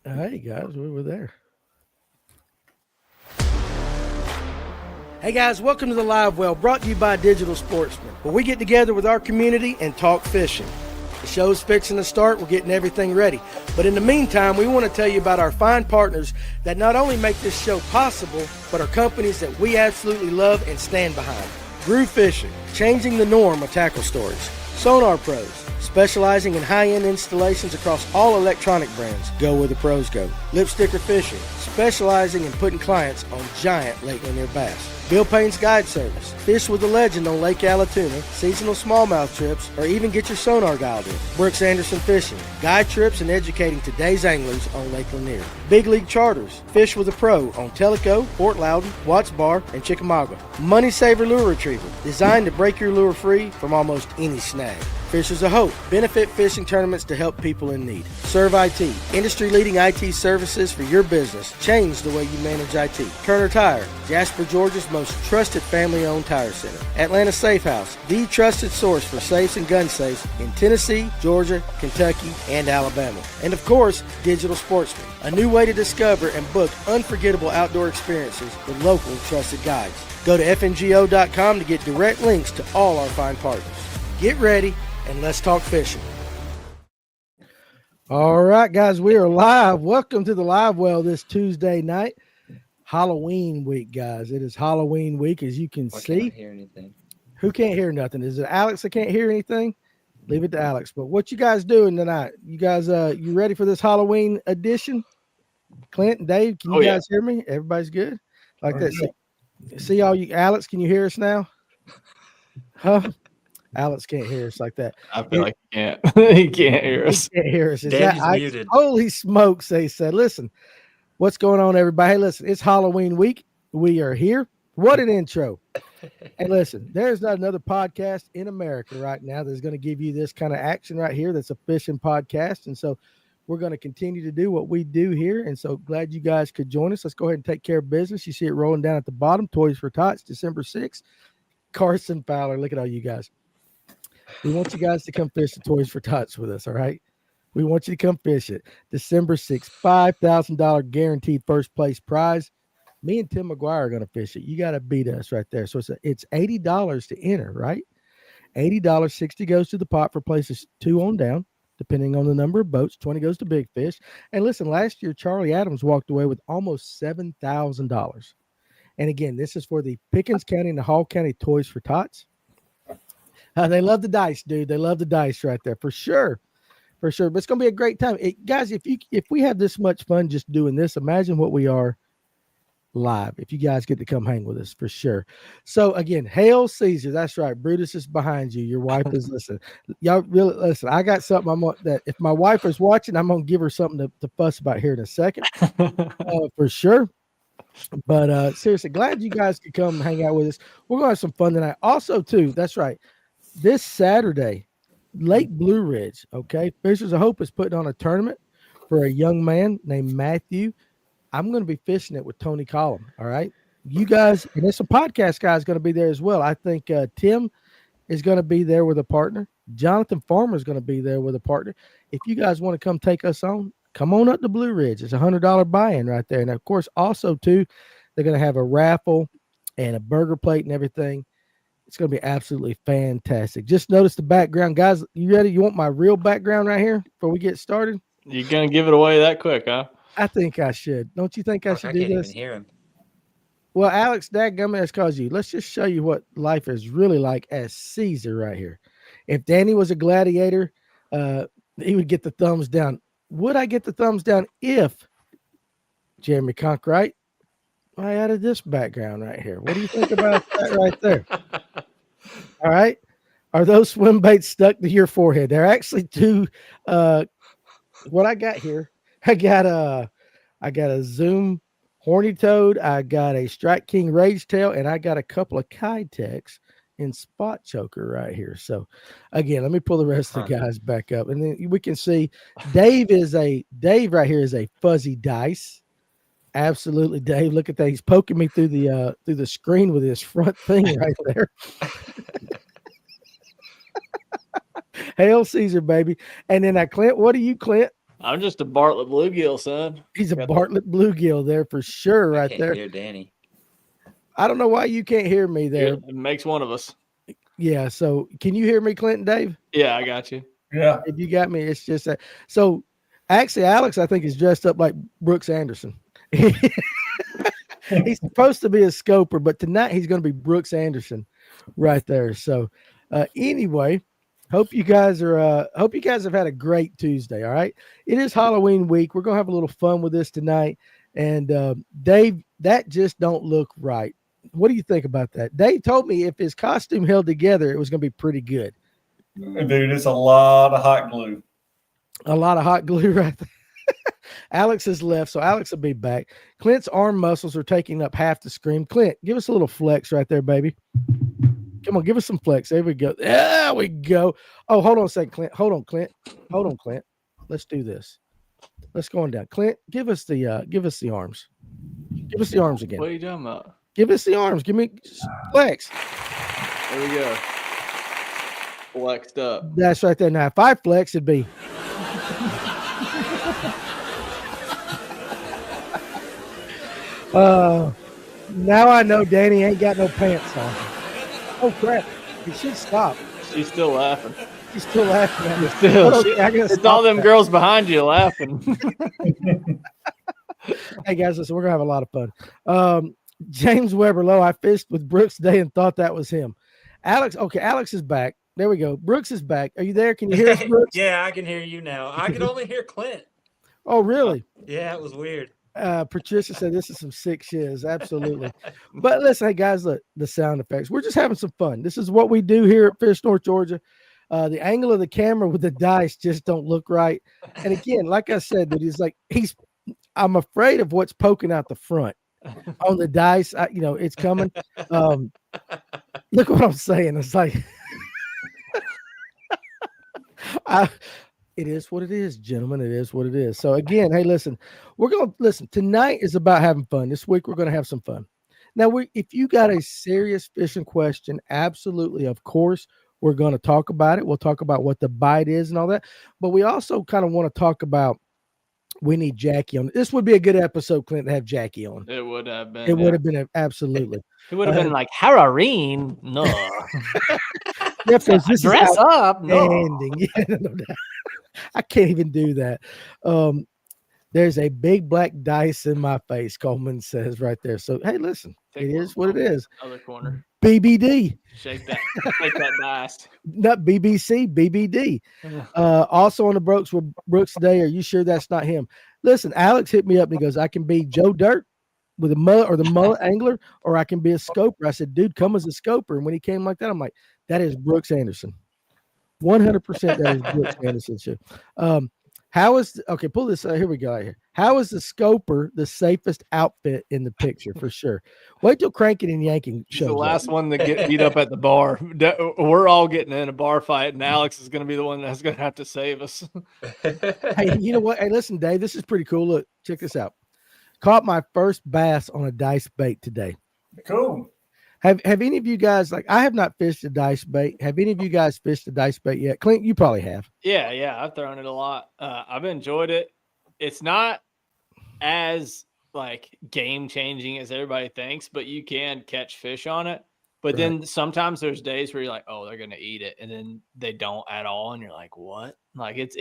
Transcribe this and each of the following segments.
Hey guys, we were there. Hey guys, welcome to the Livewell, brought to you by Digital Sportsman, where we get together with our community and talk fishing. The show's fixing to start, we're getting everything ready. But in the meantime, we want to tell you about our fine partners that not only make this show possible, but are companies that we absolutely love and stand behind. Groove Fishing, changing the norm of tackle storage. Sonar Pros, specializing in high-end installations across all electronic brands. Go where the pros go. Lipsticker Fishing, specializing in putting clients on giant Lake Lanier bass. Bill Payne's Guide Service. Fish with a legend on Lake Allatoona, seasonal smallmouth trips, or even get your sonar dialed in. Brooks Anderson Fishing. Guide trips and educating today's anglers on Lake Lanier. Big League Charters. Fish with a pro on Tellico, Fort Loudon, Watts Bar, and Chickamauga. Money Saver Lure Retriever. Designed to break your lure free from almost any snag. Fishers of Hope. Benefit fishing tournaments to help people in need. Serve IT. Industry-leading IT services for your business. Change the way you manage IT. Turner Tire. Jasper, Georgia's most trusted family-owned tire center. Atlanta Safe House. The trusted source for safes and gun safes in Tennessee, Georgia, Kentucky, and Alabama. And of course, Digital Sportsman. A new way to discover and book unforgettable outdoor experiences with local trusted guides. Go to fngo.com to get direct links to all our fine partners. Get ready and let's talk fishing. All right, guys, we are live. Welcome to the Live Well this Tuesday night. Halloween week, guys. It is Halloween week, as you can see. Can't hear anything. Who can't hear nothing? Is it Alex that can't hear anything? Leave it to Alex. But what you guys doing tonight? You guys, you ready for this Halloween edition? Clint and Dave, can you guys hear me? Everybody's good? Like that. See all you, Alex, can you hear us now? Huh? Alex can't hear us like that. I feel like he can't. He can't hear us. He can't hear us. Dave's muted. Holy smokes, they said. Listen, what's going on, everybody? Hey, listen, it's Halloween week. We are here. What an intro. And listen, there's not another podcast in America right now that's going to give you this kind of action right here. That's a fishing podcast. And so we're going to continue to do what we do here. And so glad you guys could join us. Let's go ahead and take care of business. You see it rolling down at the bottom. Toys for Tots, December 6th. Carson Fowler. Look at all you guys. We want you guys to come fish the Toys for Tots with us, all right? We want you to come fish it. December 6th, $5,000 guaranteed first place prize. Me and Tim McGuire are going to fish it. You got to beat us right there. So it's $80 to enter, right? $80, $60 goes to the pot for places 2 on down, depending on the number of boats. 20 goes to Big Fish. And listen, last year, Charlie Adams walked away with almost $7,000. And again, this is for the Pickens County and the Hall County Toys for Tots. They love the dice, dude. They love the dice right there for sure. For sure. But it's going to be a great time. Guys, if we have this much fun just doing this, imagine what we are live. If you guys get to come hang with us for sure. So again, hail Caesar. That's right. Brutus is behind you. Your wife is listening. Y'all really listen. I got something that if my wife is watching, I'm going to give her something to fuss about here in a second for sure. But seriously, glad you guys could come hang out with us. We're going to have some fun tonight. Also, too, that's right. This Saturday, Lake Blue Ridge, okay? Fishers of Hope is putting on a tournament for a young man named Matthew. I'm going to be fishing it with Tony Collum, all right? You guys, and it's a podcast guy is going to be there as well. I think Tim is going to be there with a partner. Jonathan Farmer is going to be there with a partner. If you guys want to come take us on, come on up to Blue Ridge. It's a $100 buy-in right there. And, of course, also, too, they're going to have a raffle and a burger plate and everything. It's going to be absolutely fantastic. Just notice the background. Guys, you ready? You want my real background right here before we get started? You're going to give it away that quick, huh? I think I should. Don't you think I should do this? I can't even hear him. Well, Alex, dadgummit, that's because you. Let's just show you what life is really like as Caesar right here. If Danny was a gladiator, he would get the thumbs down. Would I get the thumbs down if Jeremy Conkright? I added this background right here. What do you think about that right there? All right. Are those swim baits stuck to your forehead? They're actually two. What I got here, I got a Zoom Horny Toad. I got a Strike King Rage Tail, and I got a couple of Kytex in Spot Choker right here. So again, let me pull the rest of the guys back up, and then we can see Dave right here is a Fuzzy Dice. Absolutely, Dave. Look at that. He's poking me through the screen with his front thing right there. Hail Caesar, baby. And then Clint, what are you, Clint? I'm just a Bartlett bluegill, son. He's a Bartlett bluegill there for sure, I right can't there. hear Danny. I don't know why you can't hear me there. It makes one of us. Yeah. So can you hear me, Clinton, Dave? Yeah, I got you. Yeah. If you got me, it's just that. So actually, Alex, I think, is dressed up like Brooks Anderson. He's supposed to be a scoper, but tonight he's going to be Brooks Anderson right there. So anyway, hope you guys have had a great Tuesday. All right. It is Halloween week. We're going to have a little fun with this tonight. And Dave, that just don't look right. What do you think about that? Dave told me if his costume held together, it was going to be pretty good. Dude, it's a lot of hot glue. A lot of hot glue right there. Alex is left, so Alex will be back. Clint's arm muscles are taking up half the screen. Clint, give us a little flex right there, baby. Come on, give us some flex. There we go. There we go. Oh, hold on a second, Clint. Hold on, Clint. Hold on, Clint. Let's do this. Let's go on down. Clint, give us the arms. Give us the arms again. What are you talking about? Give us the arms. Give me flex. There we go. Flexed up. That's right there. Now, if I flex, it'd be. Now I know Danny ain't got no pants on. Oh crap! He should stop. She's still laughing. He's still laughing at me. Still, Okay, I gotta it's stop all them that. girls behind you laughing. Hey guys, listen, we're gonna have a lot of fun. James Weber Lowe, I fished with Brooks today and thought that was him. Alex, okay, Alex is back. There we go. Brooks is back. Are you there? Can you hear us, Brooks? Yeah, I can hear you now. I could only hear Clint. Oh, really? Yeah, it was weird. Patricia said this is some sick shiz. Absolutely. But listen, hey guys, look, the sound effects. We're just having some fun. This is what we do here at Fish North Georgia. The angle of the camera with the dice just don't look right. And again, like I said, that I'm afraid of what's poking out the front on the dice. It's coming. Look what I'm saying. It's like it is what it is, gentlemen. It is what it is. So again, hey, listen, we're going to listen. Tonight is about having fun. This week, we're going to have some fun. Now, if you got a serious fishing question, absolutely, of course, we're going to talk about it. We'll talk about what the bite is and all that. But we also kind of want to talk about, we need Jackie on. This would be a good episode, Clint, to have Jackie on. It would have been. It would have been absolutely. It would have been like Hararine. No. This Dress up. No. outstanding. Yeah, no doubt. I can't even do that. There's a big black dice in my face, Coleman says right there. So, hey, listen, Take it one is what it is. Other corner. BBD, Shake that. Shake that dice. not BBC, BBD. Also on the Brooks today, are you sure that's not him? Listen, Alex hit me up and he goes, I can be Joe Dirt with a mullet or the mullet angler, or I can be a scoper. I said, dude, come as a scoper. And when he came like that, I'm like, that is Brooks Anderson. 100% that is Brooks Anderson shit. Pull this here we go right here. How is the scoper the safest outfit in the picture for sure? Wait till cranking and yanking He's shows the up. last one to get beat up at the bar. We're all getting in a bar fight, and Alex is going to be the one that's going to have to save us. Hey, you know what? Hey, listen, Dave, this is pretty cool. Look, check this out. Caught my first bass on a dice bait today. Cool. Have any of you guys, like, I have not fished a dice bait. Have any of you guys fished a dice bait yet? Clint, you probably have. Yeah, I've thrown it a lot. I've enjoyed it. It's not as like game changing as everybody thinks, but you can catch fish on it. But then sometimes there's days where you're like, oh, they're gonna eat it, and then they don't at all, and you're like, what? Like it's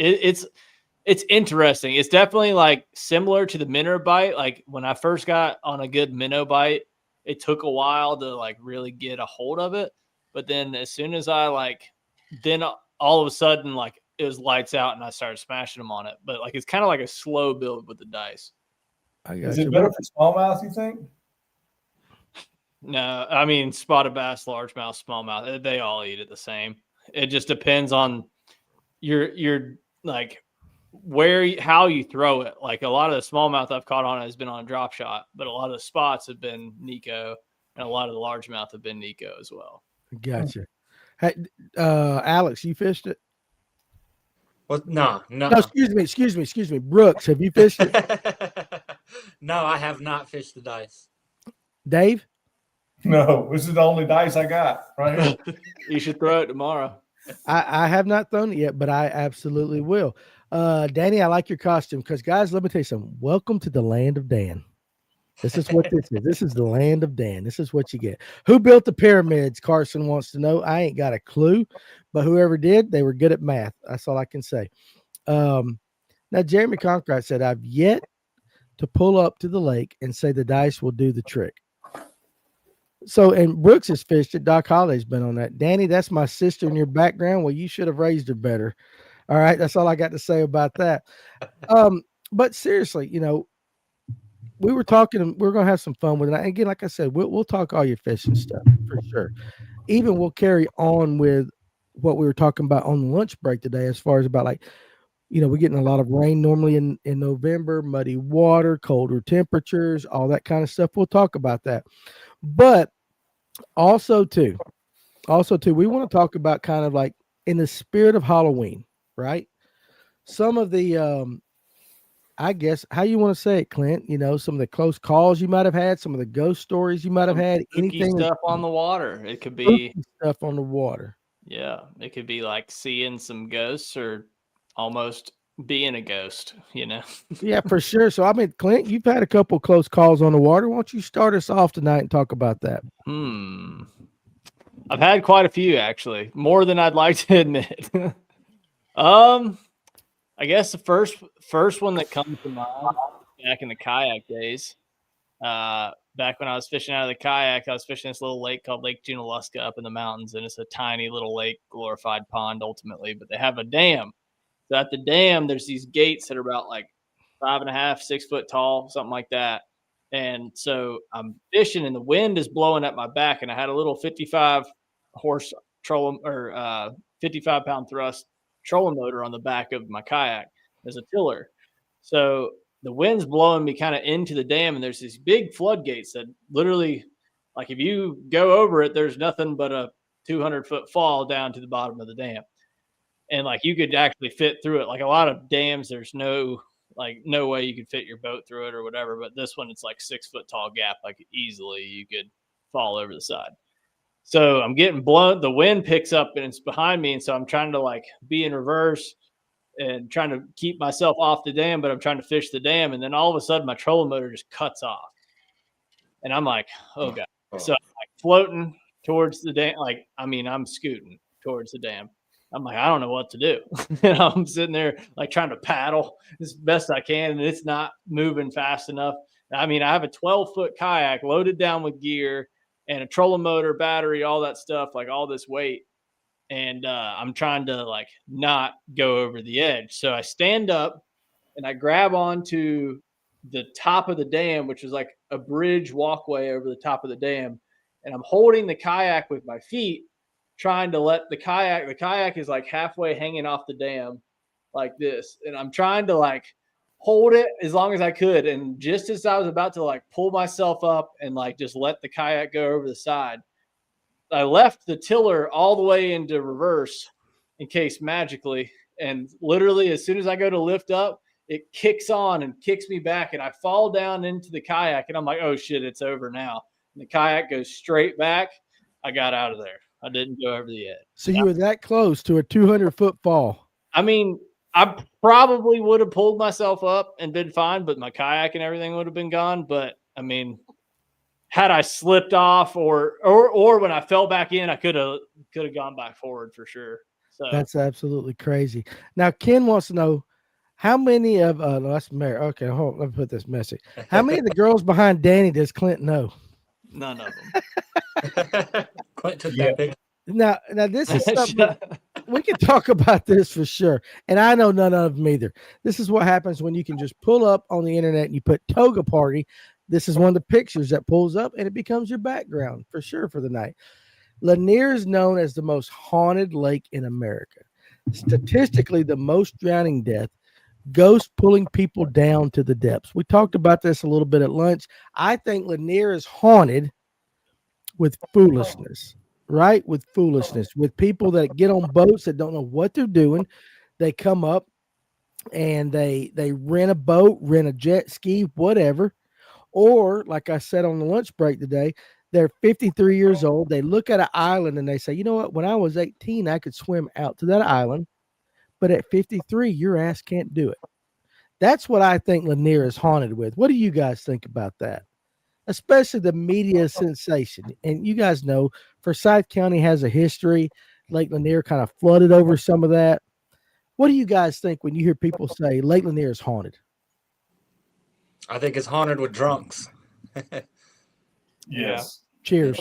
interesting. It's definitely like similar to the minnow bite. Like when I first got on a good minnow bite, it took a while to like really get a hold of it. But then as soon as I then all of a sudden, like it was lights out and I started smashing them on it. But like, it's kind of like a slow build with the dice. Is it better for smallmouth, you think? No, I mean, spotted bass, largemouth, smallmouth, they all eat it the same. It just depends on your like how you throw it. Like a lot of the smallmouth I've caught on has been on a drop shot, but a lot of the spots have been Nico, and a lot of the largemouth have been Nico as well. Gotcha. Hey, Alex, you fished it? What? No. No, excuse me. Brooks, have you fished it? No, I have not fished the dice. Dave? No, this is the only dice I got right here. You should throw it tomorrow. I have not thrown it yet, but I absolutely will. Danny, I like your costume because, guys, let me tell you something. Welcome to the land of Dan. This is what this is. This is the land of Dan. This is what you get. Who built the pyramids? Carson wants to know. I ain't got a clue, but whoever did, they were good at math. That's all I can say. Now, Jeremy Conrad said, I've yet to pull up to the lake and say the dice will do the trick. So, and Brooks has fished it. Doc Holliday's been on that. Danny, that's my sister in your background. Well, you should have raised her better. All right. That's all I got to say about that. But seriously, we were talking, we're going to have some fun with it. And again, like I said, we'll talk all your fishing stuff for sure. Even we'll carry on with what we were talking about on the lunch break today, as far as about like, we're getting a lot of rain normally in November, muddy water, colder temperatures, all that kind of stuff. We'll talk about that. But also too, we want to talk about kind of like in the spirit of Halloween, right? Some of the, I guess, how you want to say it, Clint, some of the close calls you might have had, some of the ghost stories you might have had, anything stuff on the water. It could be stuff on the water. Yeah. It could be like seeing some ghosts or almost being a ghost, Yeah, for sure. So, I mean, Clint, you've had a couple close calls on the water. Why don't you start us off tonight and talk about that? I've had quite a few, actually, more than I'd like to admit. I guess the first one that comes to mind back in the kayak days, back when I was fishing out of the kayak, I was fishing this little lake called Lake Junaluska up in the mountains, and it's a tiny little lake, glorified pond ultimately, but they have a dam. So at the dam, there's these gates that are about like 5.5, 6 foot tall, something like that. And so I'm fishing and the wind is blowing at my back, and I had a little 55 horse trolling or 55 pound thrust trolling motor on the back of my kayak as a tiller. So the wind's blowing me kind of into the dam, and there's these big floodgates that literally, like if you go over it, there's nothing but a 200-foot fall down to the bottom of the dam. And like you could actually fit through it. Like a lot of dams, there's no way you could fit your boat through it or whatever. But this one, it's like 6 foot tall gap. Like easily you could fall over the side. So I'm getting blown. The wind picks up and it's behind me. And so I'm trying to like be in reverse and trying to keep myself off the dam, but I'm trying to fish the dam. And then all of a sudden my trolling motor just cuts off. And I'm like, oh God. So I'm like floating towards the dam. I'm scooting towards the dam. I'm like, I don't know what to do. I'm sitting there like trying to paddle as best I can, and it's not moving fast enough. I mean, I have a 12-foot kayak loaded down with gear and a trolling motor, battery, all that stuff, like all this weight. And I'm trying to like not go over the edge. So I stand up and I grab onto the top of the dam, which is like a bridge walkway over the top of the dam. And I'm holding the kayak with my feet, trying to let the kayak is like halfway hanging off the dam like this. And I'm trying to like hold it as long as I could. And just as I was about to like pull myself up and like just let the kayak go over the side, I left the tiller all the way into reverse in case magically. And literally as soon as I go to lift up, it kicks on and kicks me back. And I fall down into the kayak and I'm like, oh shit, it's over now. And the kayak goes straight back. I got out of there. I didn't go over the edge. So you were that close to a 200-foot fall. I mean, I probably would have pulled myself up and been fine, but my kayak and everything would have been gone. But I mean, had I slipped off or when I fell back in, I could have gone back forward for sure. So that's absolutely crazy. Now, Ken wants to know how many of that's Mary. Okay, hold on, let me put this message. How many of the girls behind Danny does Clint know? None of them. Clint took that picture. Now this is something we can talk about this for sure. And I know none of them either. This is what happens when you can just pull up on the internet and you put toga party. This is one of the pictures that pulls up and it becomes your background for sure for the night. Lanier is known as the most haunted lake in America. Statistically, the most drowning death, ghosts pulling people down to the depths. We talked about this a little bit at lunch. I think Lanier is haunted with foolishness, right? With foolishness, with people that get on boats that don't know what they're doing. They come up and they rent a boat, rent a jet ski, whatever. Or like I said on the lunch break today, they're 53 years old. They look at an island and they say, you know what? When I was 18, I could swim out to that island, but at 53, your ass can't do it. That's what I think Lanier is haunted with. What do you guys think about that? Especially the media sensation. And you guys know Forsyth County has a history. Lake Lanier kind of flooded over some of that. What do you guys think when you hear people say Lake Lanier is haunted? I think it's haunted with drunks. Yes. Cheers.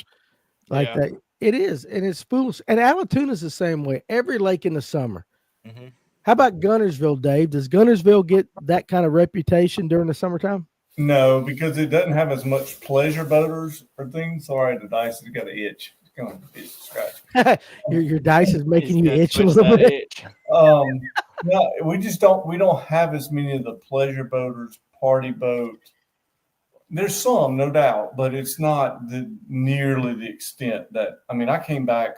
Like Yeah. that. It is. And it's foolish. And Allatoona the same way. Every lake in the summer. Mm-hmm. How about Gunnersville, Dave? Does Gunnersville get that kind of reputation during the summertime? No, because it doesn't have as much pleasure boaters or things. Sorry, the dice has got an itch. It's going to itch, scratch. Your dice is making He's you gonna itch a twitch little that bit. itch. No, we don't have as many of the pleasure boaters, party boats. There's some, no doubt, but it's not nearly the extent that, I mean, I came back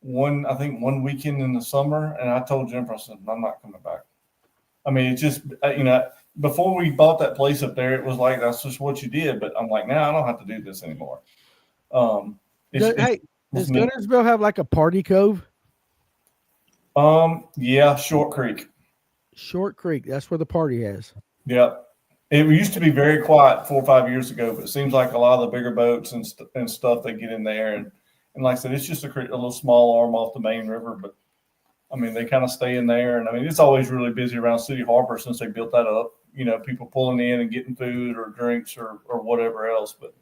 one weekend in the summer, and I told Jennifer, I said, I'm not coming back. I mean, it's just, before we bought that place up there, it was like, that's just what you did. But I'm like, now I don't have to do this anymore. Does it's me. Gunnersville have like a party cove? Yeah, Short Creek. Short Creek. That's where the party is. Yep. It used to be very quiet 4 or 5 years ago, but it seems like a lot of the bigger boats and stuff, they get in there. And like I said, it's just a little small arm off the main river. But, I mean, they kind of stay in there. And, I mean, it's always really busy around City Harbor since they built that up. You know, people pulling in and getting food or drinks or whatever else. But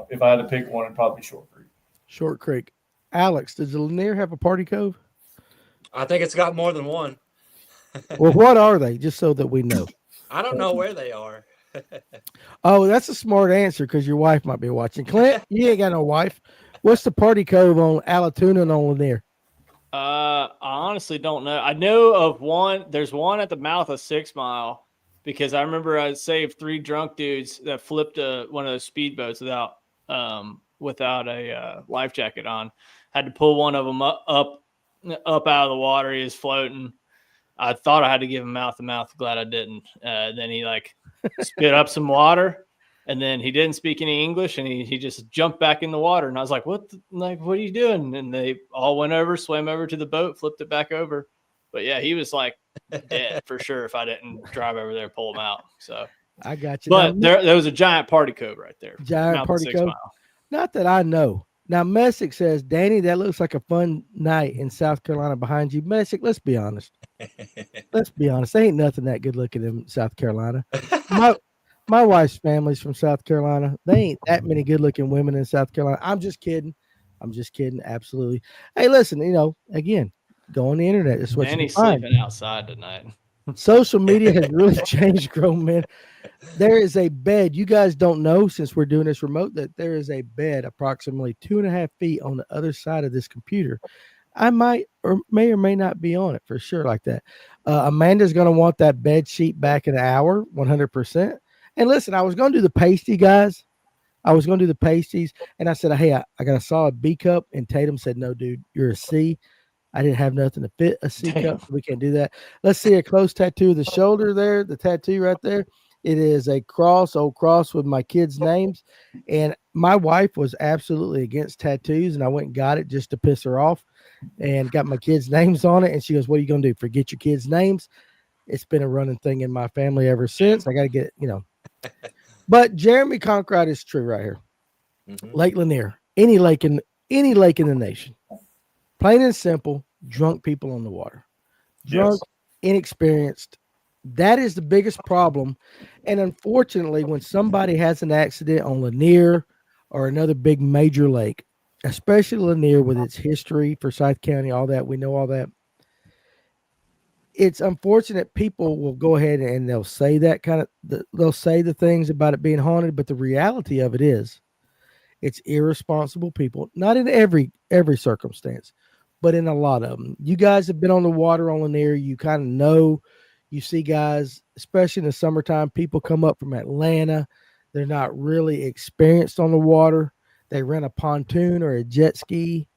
if I had to pick one, it'd probably be Short Creek. Short Creek. Alex, does the Lanier have a party cove? I think it's got more than one. Well, what are they? Just so that we know. I don't know where they are. Oh, that's a smart answer because your wife might be watching. Clint, you ain't got no wife. What's the party cove on Allatoona and on Lanier? I honestly don't know. I know of one. There's one at the mouth of 6 Mile because I remember I saved 3 drunk dudes that flipped one of those speedboats without a life jacket on. Had to pull one of them up out of the water. He was floating. I thought I had to give him mouth to mouth. Glad I didn't. Then he spit up some water, and then he didn't speak any English, and he just jumped back in the water. And I was like, "What? What are you doing?" And they all went over, swam over to the boat, flipped it back over. But yeah, he was like dead for sure if I didn't drive over there and pull him out. So I got you. But now, there was a giant party cove right there. giant Mouth of party 6 cove. Mile. Not that I know. Now, Messick says, Danny, that looks like a fun night in South Carolina behind you. Messick, let's be honest. Let's be honest. There ain't nothing that good looking in South Carolina. My wife's family's from South Carolina. They ain't that many good looking women in South Carolina. I'm just kidding. Absolutely. Hey, listen, again, go on the internet. It's what Danny's you find. sleeping outside tonight. Social media has really changed grown men. There is a bed. You guys don't know, since we're doing this remote, that there is a bed approximately 2.5 feet on the other side of this computer. I might or may not be on it for sure like that. Amanda's going to want that bed sheet back in an hour, 100%. And listen, I was going to do the pasty, guys. I was going to do the pasties. And I said, hey, I got a solid B cup. And Tatum said, no, dude, you're a C. I didn't have nothing to fit a C cup. So we can't do that. Let's see a close tattoo of the shoulder there, the tattoo right there. It is a old cross with my kids' names. And my wife was absolutely against tattoos, and I went and got it just to piss her off and got my kids' names on it. And she goes, what are you going to do? Forget your kids' names? It's been a running thing in my family ever since. I got to get, But Jeremy Conkrite is true right here. Mm-hmm. Lake Lanier, any lake in the nation. Plain and simple, drunk people on the water. Drunk, inexperienced. That is the biggest problem. And unfortunately, when somebody has an accident on Lanier or another big major lake, especially Lanier with its history, Forsyth County, all that, we know all that. It's unfortunate people will go ahead and they'll say they'll say the things about it being haunted, but the reality of it is it's irresponsible people, not in every circumstance, but in a lot of them. You guys have been on the water on Lanier. You kind of know. You see guys, especially in the summertime, people come up from Atlanta. They're not really experienced on the water. They rent a pontoon or a jet ski,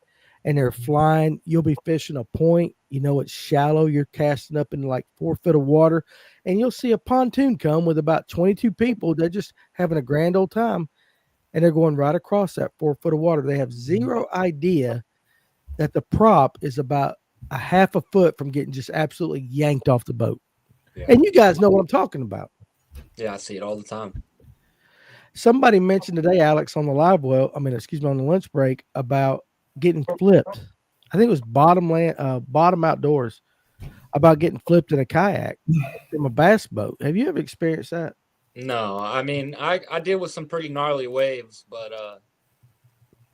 and they're flying. You'll be fishing a point. It's shallow. You're casting up in like 4 foot of water, and you'll see a pontoon come with about 22 people. They're just having a grand old time, and they're going right across that 4 foot of water. They have zero idea that the prop is about a half a foot from getting just absolutely yanked off the boat. Yeah. And you guys know what I'm talking about. Yeah, I see it all the time. Somebody mentioned today, Alex, on the on the lunch break about getting flipped. I think it was Bottom Outdoors, about getting flipped in a kayak from a bass boat. Have you ever experienced that? No, I mean, I deal with some pretty gnarly waves, but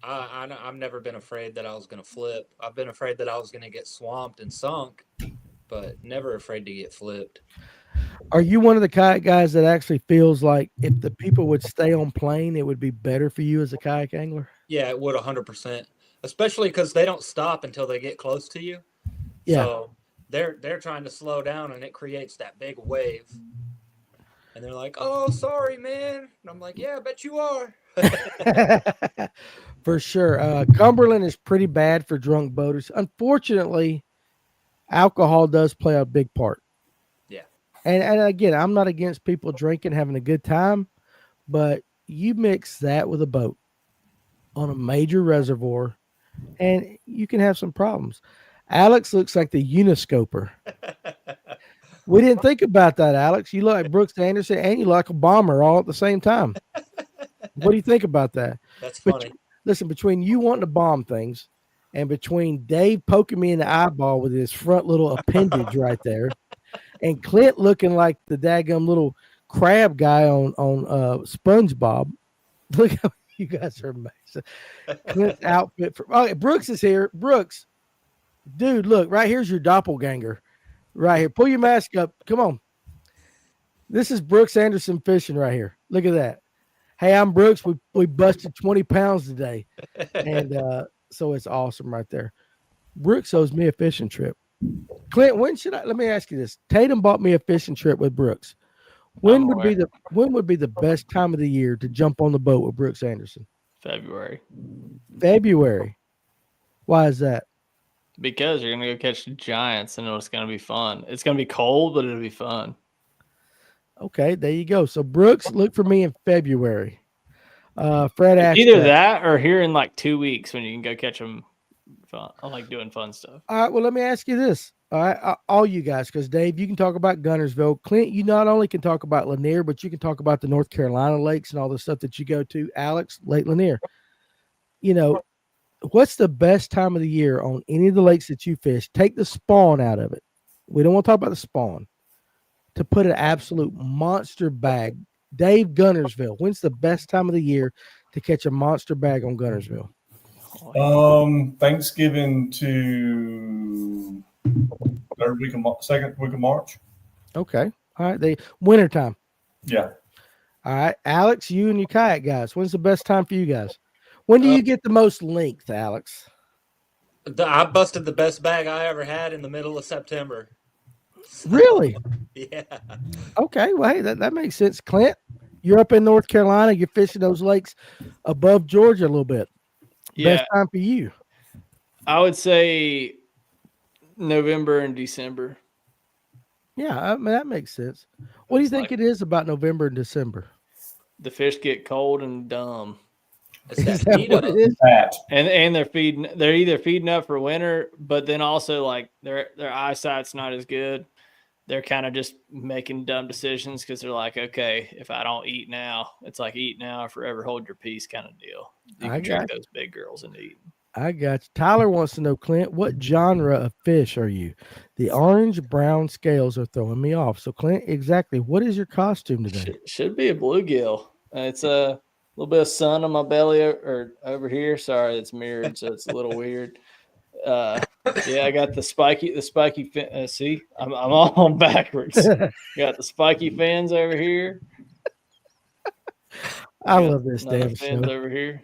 I've never been afraid that I was going to flip. I've been afraid that I was going to get swamped and sunk, but never afraid to get flipped. Are you one of the kayak guys that actually feels like if the people would stay on plane, it would be better for you as a kayak angler? Yeah, it would 100%, especially because they don't stop until they get close to you. Yeah. So they're trying to slow down, and it creates that big wave. And they're like, "Oh, sorry, man." And I'm like, "Yeah, I bet you are." For sure. Cumberland is pretty bad for drunk boaters. Unfortunately, alcohol does play a big part. Yeah. And again, I'm not against people drinking, having a good time, but you mix that with a boat on a major reservoir, and you can have some problems. Alex looks like the uniscoper. We didn't think about that, Alex. You look like Brooks Anderson, and you look like a bomber all at the same time. What do you think about that? That's funny. Listen, between you wanting to bomb things and between Dave poking me in the eyeball with his front little appendage right there, and Clint looking like the daggum little crab guy on SpongeBob. Look how you guys are amazing. Clint's outfit Brooks is here. Brooks, dude, look, right here's your doppelganger. Right here. Pull your mask up. Come on. This is Brooks Anderson fishing right here. Look at that. Hey, I'm Brooks. We busted 20 pounds today. And so it's awesome right there. Brooks owes me a fishing trip. Clint, let me ask you this. Tatum bought me a fishing trip with Brooks. When would be the best time of the year to jump on the boat with Brooks Anderson? February. Why is that? Because you're gonna go catch the giants, and it's gonna be fun. It's gonna be cold, but it'll be fun. Okay, there you go. So Brooks, look for me in February. Fred asked either that or here in like 2 weeks when you can go catch them. Fun. I like doing fun stuff. All right. Well, let me ask you this. All right, all you guys, because Dave, you can talk about Guntersville. Clint, you not only can talk about Lanier, but you can talk about the North Carolina lakes and all the stuff that you go to. Alex, Lake Lanier. You know, what's the best time of the year on any of the lakes that you fish? Take the spawn out of it. We don't want to talk about the spawn. To put an absolute monster bag. Dave, Guntersville. When's the best time of the year to catch a monster bag on Guntersville? Thanksgiving to second week of March. Okay. All right. Wintertime. Yeah. All right. Alex, you and your kayak guys. When's the best time for you guys? When do you get the most length, Alex? I busted the best bag I ever had in the middle of September. Really? Yeah. Okay. Well, hey, that makes sense. Clint, you're up in North Carolina. You're fishing those lakes above Georgia a little bit. Yeah. Best time for you? I would say November and December. Yeah, I mean, that makes sense. What do you think it is about November and December? The fish get cold and dumb. Is that what it is? And they're either feeding up for winter, but then also like their eyesight's not as good. They're kind of just making dumb decisions because they're like, okay, if I don't eat now, it's like eat now or forever hold your peace kind of deal. You can trick those big girls into eating. I got you. Tyler wants to know, Clint, what genre of fish are you? The orange-brown scales are throwing me off. So, Clint, exactly what is your costume today? Should be a bluegill. It's a little bit of sun on my belly or over here. Sorry, it's mirrored, so it's a little weird. Yeah, I got the spiky fin. See, I'm all backwards. Got the spiky fins over here. I love this damn fins show. over here.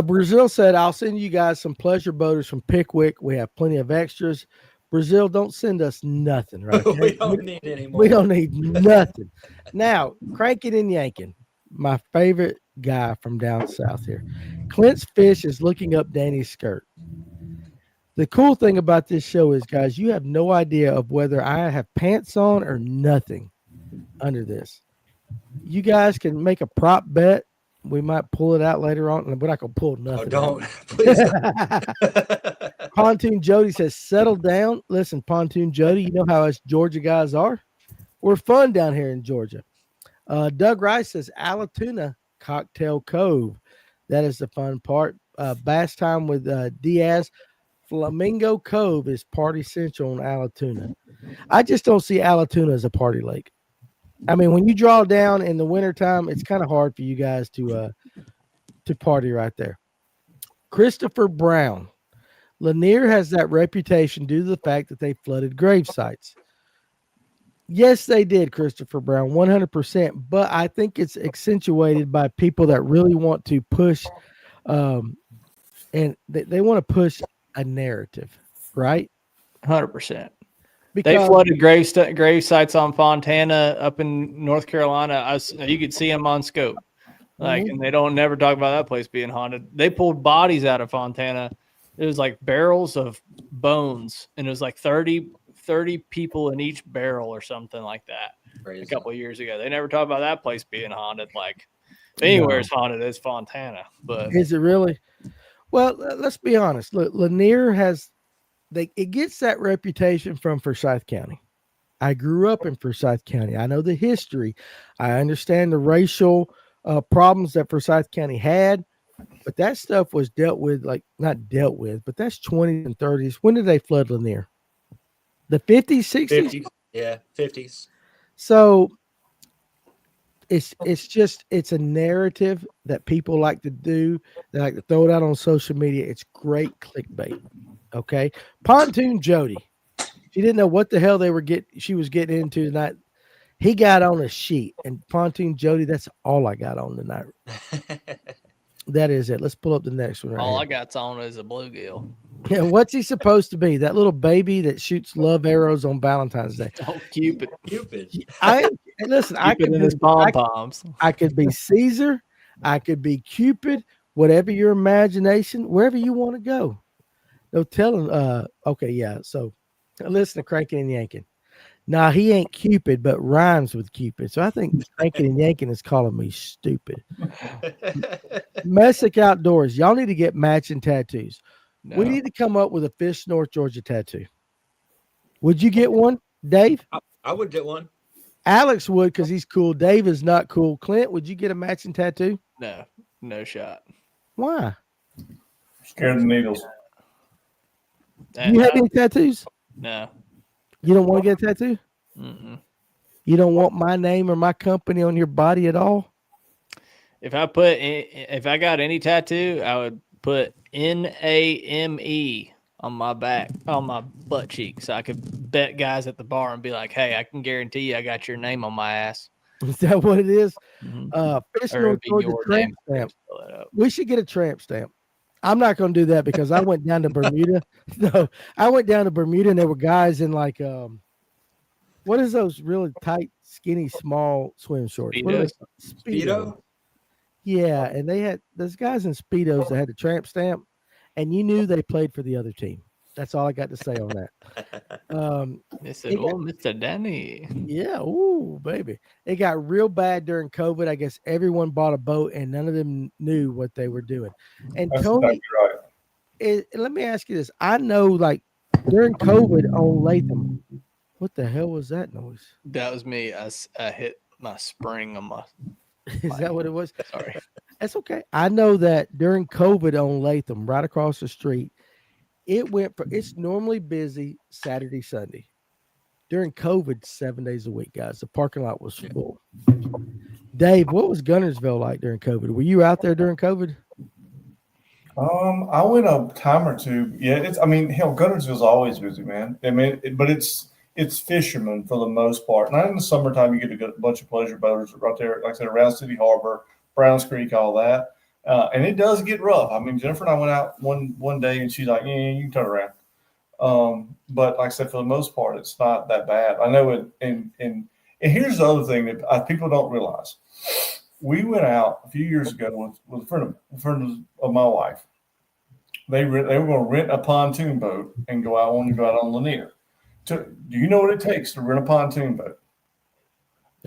Brazil said, I'll send you guys some pleasure boaters from Pickwick. We have plenty of extras. Brazil, don't send us nothing, right? We don't need any more. We don't need nothing. Now, cranking and yanking. My favorite guy from down south here. Clint's fish is looking up Danny's skirt. The cool thing about this show is, guys, you have no idea of whether I have pants on or nothing under this. You guys can make a prop bet. We might pull it out later on. We're not going to pull nothing. Oh, don't. Please don't. Pontoon Jody says, settle down. Listen, Pontoon Jody, you know how us Georgia guys are. We're fun down here in Georgia. Doug Rice says, Allatoona Cocktail Cove. That is the fun part. Bass time with Diaz. Flamingo Cove is party central in Allatoona. I just don't see Allatoona as a party lake. I mean, when you draw down in the wintertime, it's kind of hard for you guys to party right there. Christopher Brown. Lanier has that reputation due to the fact that they flooded grave sites. Yes, they did, Christopher Brown, 100%. But I think it's accentuated by people that really want to push, and they want to push a narrative, right? 100%. They Because flooded grave sites on Fontana up in North Carolina. You could see them on scope. Like, and they don't never talk about that place being haunted. They pulled bodies out of Fontana. It was like barrels of bones, and it was like 30 people in each barrel or something like that. Crazy. A couple of years ago. They never talk about that place being haunted. Like, if anywhere is haunted, it's Fontana. But is it really? Well, let's be honest. Look, Lanier it gets that reputation from Forsyth County. I grew up in Forsyth County. I know the history. I understand the racial problems that Forsyth County had, but that stuff was dealt with, like not dealt with, but that's 20s and 30s. When did they flood Lanier? The 50s, 60s? 50s. Yeah, 50s. So it's a narrative that people like to do. They like to throw it out on social media. It's great clickbait. Okay. Pontoon Jody. She didn't know what the hell she was getting into tonight. He got on a sheet, and Pontoon Jody, that's all I got on tonight. That is it. Let's pull up the next one. All I got's on is a bluegill. Yeah, what's he supposed to be? That little baby that shoots love arrows on Valentine's Day. Oh, Cupid. Listen, I could be pom-poms. I could be Caesar. I could be Cupid. Whatever your imagination, wherever you want to go. No telling. Okay, yeah. So listen to Cranking and Yanking. Now he ain't Cupid, but rhymes with Cupid. So I think Cranking and Yanking is calling me stupid. Messick Outdoors. Y'all need to get matching tattoos. No. We need to come up with a Fish North Georgia tattoo. Would you get one, Dave? I would get one. Alex would because he's cool. Dave is not cool. Clint, would you get a matching tattoo? No shot. Why? Scared of needles. Do you have any tattoos? No. You don't want to get a tattoo? Mm-mm. You don't want my name or my company on your body at all? If I got any tattoo, I would put NAME on my back, on my butt cheek, so I could bet guys at the bar and be like, "Hey, I can guarantee you, I got your name on my ass." Is that what it is? Mm-hmm. Fish North Georgia tramp stamp. We should get a tramp stamp. I'm not going to do that because I went down to Bermuda. No, I went down to Bermuda and there were guys in like, what is those really tight, skinny, small swim shorts? Speedo? Yeah, and they had those guys in Speedos that had the tramp stamp, and you knew they played for the other team. That's all I got to say on that. They said, "Oh, Mr. Danny." Yeah, ooh, baby. It got real bad during COVID. I guess everyone bought a boat, and none of them knew what they were doing. And That's Tony, right. Let me ask you this. I know, like, during COVID on Latham, what the hell was that noise? That was me. I hit my spring on my... Is that what it was? Sorry. That's okay. I know that during COVID on Latham, right across the street, it's normally busy Saturday, Sunday. During COVID, 7 days a week, guys, the parking lot was full. Dave, what was Gunnersville like during COVID? Were you out there during COVID? I went a time or two. Yeah, Gunnersville's always busy, man. I mean, but it's fishermen for the most part. Not in the summertime, you get a bunch of pleasure boaters right there, like I said, around City Harbor, Browns Creek, all that. And it does get rough. I mean, Jennifer and I went out one day, and she's like, "Yeah, you can turn around." But like I said, for the most part, it's not that bad. I know it. And here's the other thing that people don't realize. We went out a few years ago with a friend of my wife. They were going to rent a pontoon boat and go out on Lanier. Do you know what it takes to rent a pontoon boat?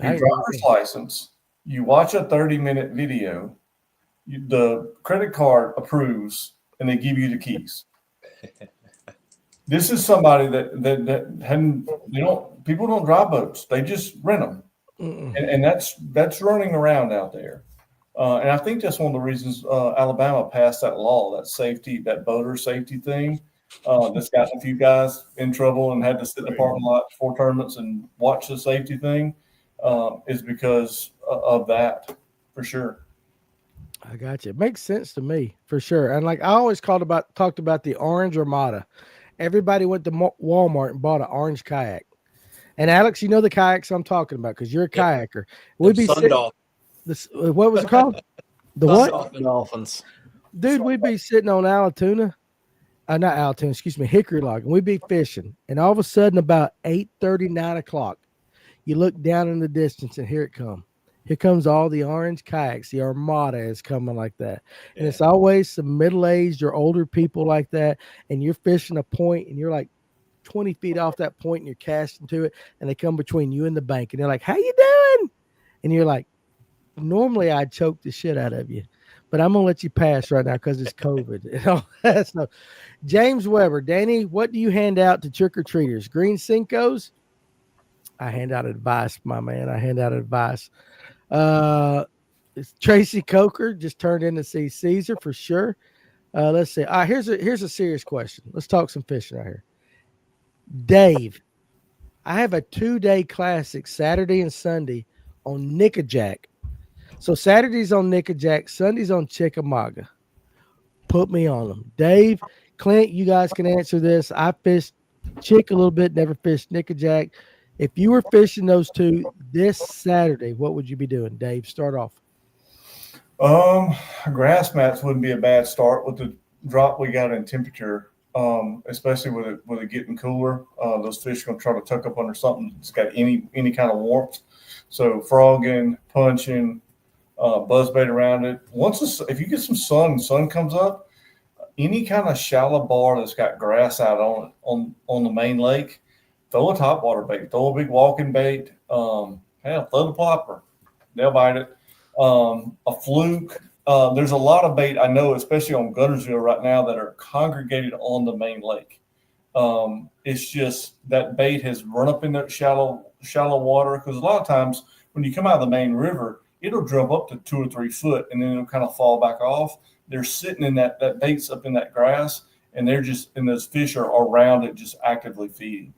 Your driver's license. You watch a 30-minute video. The credit card approves, and they give you the keys. This is somebody that hadn't. People don't drive boats. They just rent them, and that's running around out there. And I think that's one of the reasons Alabama passed that law, that boater safety thing, that's gotten a few guys in trouble and had to sit in the parking lot for tournaments and watch the safety thing, is because of that, for sure. I got you. It makes sense to me for sure. And like I always talked about the orange Armada. Everybody went to Walmart and bought an orange kayak. And Alex, you know the kayaks I'm talking about because you're a kayaker. We'd be sitting. What was it called? The what? Dolphins. Dude, we'd be sitting on Allatoona. Not Allatoona, excuse me, Hickory Log, and we'd be fishing. And all of a sudden, about 8:30, 9 o'clock, you look down in the distance, and here it comes. Here comes all the orange kayaks. The Armada is coming like that. Yeah. And it's always some middle-aged or older people like that, and you're fishing a point, and you're like 20 feet off that point, and you're casting to it, and they come between you and the bank, and they're like, how you doing? And you're like, normally I'd choke the shit out of you, but I'm going to let you pass right now because it's COVID. And all that stuff. James Weber, Danny, what do you hand out to trick-or-treaters? Green Cincos? I hand out advice, my man. I hand out advice. Tracy Coker just turned in to see Caesar for sure. Let's see. Here's a serious question. Let's talk some fishing right here. Dave, I have a 2-day classic Saturday and Sunday on Nickajack. So Saturday's on Nickajack, Sunday's on Chickamauga. Put me on them. Dave, Clint, you guys can answer this. I fished Chick a little bit, never fished Nickajack. If you were fishing those two this Saturday, what would you be doing? Dave, start off. Grass mats wouldn't be a bad start with the drop we got in temperature, especially with it getting cooler. Those fish are going to try to tuck up under something that's got any kind of warmth. So frogging, punching, buzzbait around it. If you get some sun comes up, any kind of shallow bar that's got grass out on the main lake, throw a topwater bait, throw a big walking bait, throw the plopper. They'll bite it. A fluke. There's a lot of bait I know, especially on Guntersville right now, that are congregated on the main lake. It's just that bait has run up in that shallow water, because a lot of times when you come out of the main river, it'll jump up to 2 or 3 foot and then it'll kind of fall back off. They're sitting in that bait's up in that grass, and those fish are around it just actively feeding.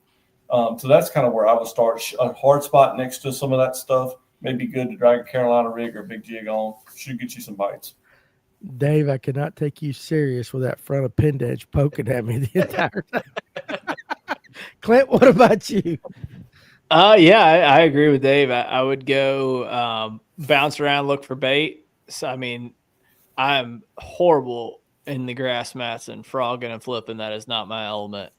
So that's kind of where I would start. A hard spot next to some of that stuff may be good to drag a Carolina rig or a big jig on. Should get you some bites. Dave, I cannot take you serious with that front appendage poking at me the entire time. Clint, what about you? Yeah, I agree with Dave. I would go bounce around, look for bait. So, I mean, I'm horrible in the grass mats and frogging and flipping. That is not my element,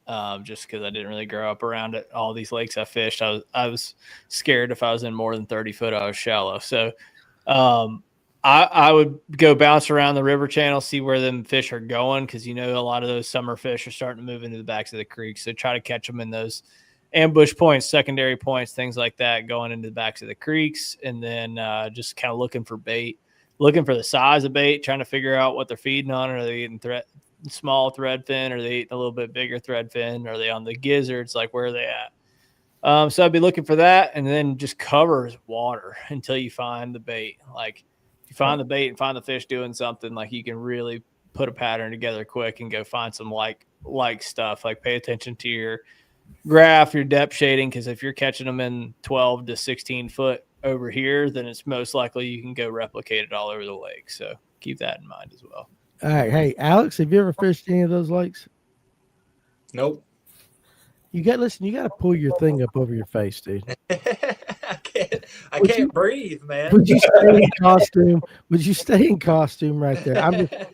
just because I didn't really grow up around it. All these lakes I fished, I was scared if I was in more than 30 foot, I was shallow. So I would go bounce around the river channel, see where them fish are going, because a lot of those summer fish are starting to move into the backs of the creek. So try to catch them in those ambush points, secondary points, things like that, going into the backs of the creeks, and then just kind of looking for bait, looking for the size of bait, trying to figure out what they're feeding on. Are they eating small threadfin? Are they eating a little bit bigger threadfin? Are they on the gizzards? Like, where are they at? So I'd be looking for that, and then just cover water until you find the bait. Like, if you find the bait and find the fish doing something, like, you can really put a pattern together quick and go find some like stuff. Like, pay attention to your graph, your depth shading, because if you're catching them in 12 to 16 foot over here, then it's most likely you can go replicate it all over the lake. So keep that in mind as well. All right. Hey, Alex, have you ever fished any of those lakes? Nope. You got to pull your thing up over your face, dude. I can't breathe, man. Would you stay in costume? Would you stay in costume right there?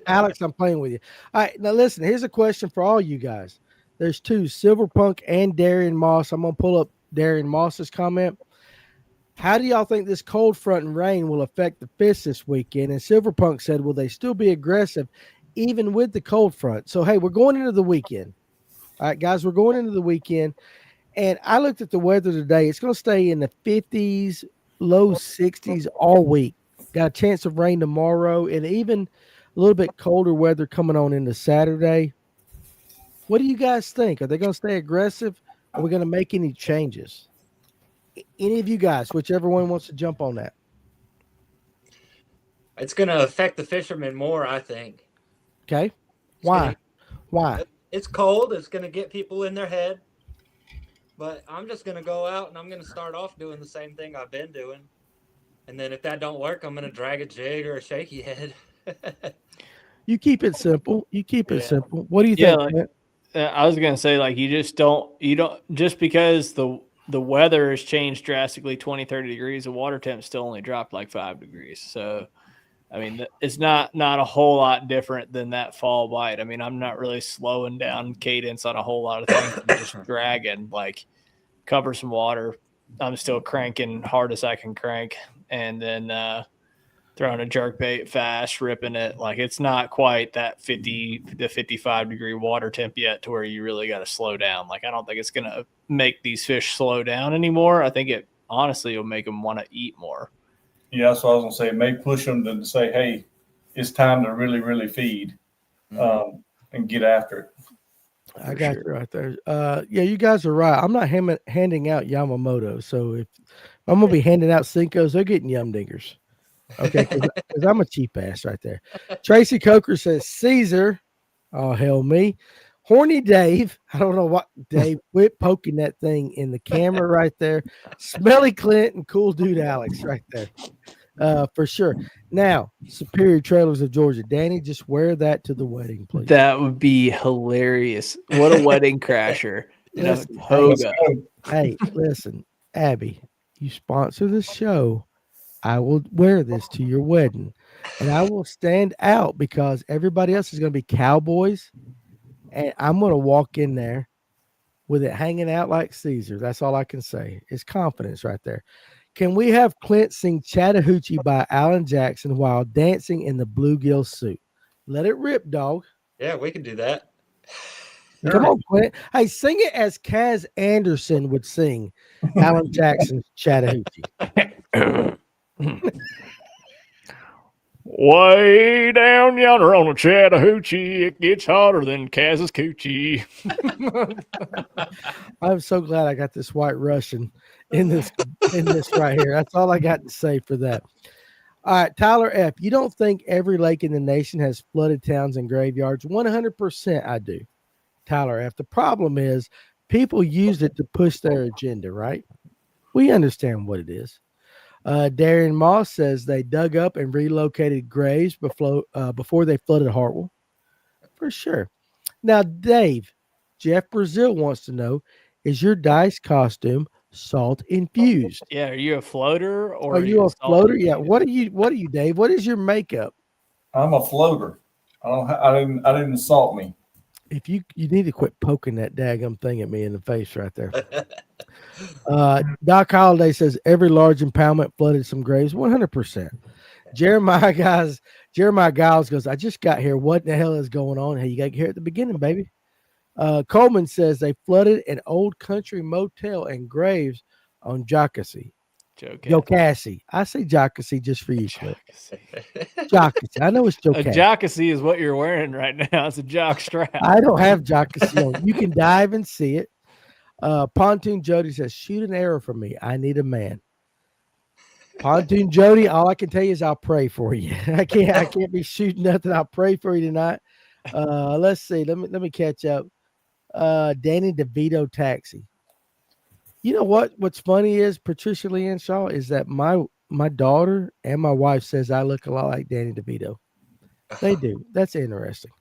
Alex, I'm playing with you. All right. Now listen, here's a question for all you guys. There's two, Silverpunk and Darian Moss. I'm going to pull up Darian Moss's comment. How do y'all think this cold front and rain will affect the fish this weekend? And Silverpunk said, will they still be aggressive even with the cold front? So, hey, we're going into the weekend. All right, guys, we're going into the weekend. And I looked at the weather today. It's going to stay in the 50s, low 60s all week. Got a chance of rain tomorrow, and even a little bit colder weather coming on into Saturday. What do you guys think? Are they going to stay aggressive? Are we going to make any changes? Any of you guys, whichever one wants to jump on that. It's going to affect the fishermen more, I think. Okay. It's gonna, Why? Why? it's cold. It's going to get people in their head. But I'm just going to go out and I'm going to start off doing the same thing I've been doing. And then if that don't work, I'm going to drag a jig or a shaky head. You keep it simple. You keep it Yeah. simple. What do you Yeah, think? like, I was gonna say, like, you don't just because the weather has changed drastically 20-30 degrees, the water temp still only dropped like 5 degrees. So I mean, it's not a whole lot different than that fall bite. I mean, I'm not really slowing down cadence on a whole lot of things. I'm just dragging, like, cover some water. I'm still cranking hard as I can crank, and then throwing a jerk bait fast, ripping it. Like, it's not quite that 50 to 55 degree water temp yet to where you really got to slow down. Like, I don't think it's going to make these fish slow down anymore. I think it honestly will make them want to eat more. Yeah, that's what I was gonna say. It may push them to say, "Hey, it's time to really, really feed and get after it." I got you right there. Yeah, you guys are right. I'm not handing out Yamamoto, so if I'm gonna be handing out Cincos, they're getting Yum Dingers. Okay, because I'm a cheap ass right there. Tracy Coker says Caesar. Oh hell me. Horny Dave. I don't know what Dave. Quit poking that thing in the camera right there. Smelly Clint and cool dude Alex right there. For sure. Now, Superior Trailers of Georgia. Danny, just wear that to the wedding, please. That would be hilarious. What a wedding crasher. Listen, Toga. Hey, listen, Abby, you sponsor the show. I will wear this to your wedding, and I will stand out because everybody else is going to be cowboys, and I'm going to walk in there with it hanging out like Caesar. That's all I can say. It's confidence right there. Can we have Clint sing Chattahoochee by Alan Jackson while dancing in the bluegill suit? Let it rip, dog. Yeah, we can do that. Come on, Clint. Hey, sing it as Kaz Anderson would sing Alan Jackson's Chattahoochee. Way down yonder on the Chattahoochee, it gets hotter than Kaz's coochie. I'm so glad I got this white Russian in this right here. That's all I got to say for that. All right, Tyler F. You don't think every lake in the nation has flooded towns and graveyards? 100% I do. Tyler F. The problem is people used it to push their agenda, right? We understand what it is. Darian Moss says they dug up and relocated graves before they flooded Hartwell. For sure. Now, Dave, Jeff Brazil wants to know, is your dice costume salt infused? Yeah, are you a floater or are you a floater? Yeah. What are you, Dave? What is your makeup? I'm a floater. I didn't assault me. If you need to quit poking that daggum thing at me in the face right there. Doc Holliday says every large impoundment flooded some graves. 100%. Jeremiah Giles goes, I just got here. What the hell is going on? Hey, you got to get here at the beginning, baby. Coleman says they flooded an old country motel and graves on Jocassee. Jocassee. I say Jocassee just for you, Clint. Jocassee. I know it's Jocassee. A Jocassee is what you're wearing right now. It's a jock strap. I don't have Jocassee on. You can dive and see it. Pontoon Jody says, shoot an arrow for me. I need a man. Pontoon Jody, all I can tell you is I'll pray for you. I can't be shooting nothing. I'll pray for you tonight. Let's see. Let me catch up. Danny DeVito Taxi. You know what's funny is Patricia Leanne Shaw is that my daughter and my wife says I look a lot like Danny DeVito. They do. That's interesting.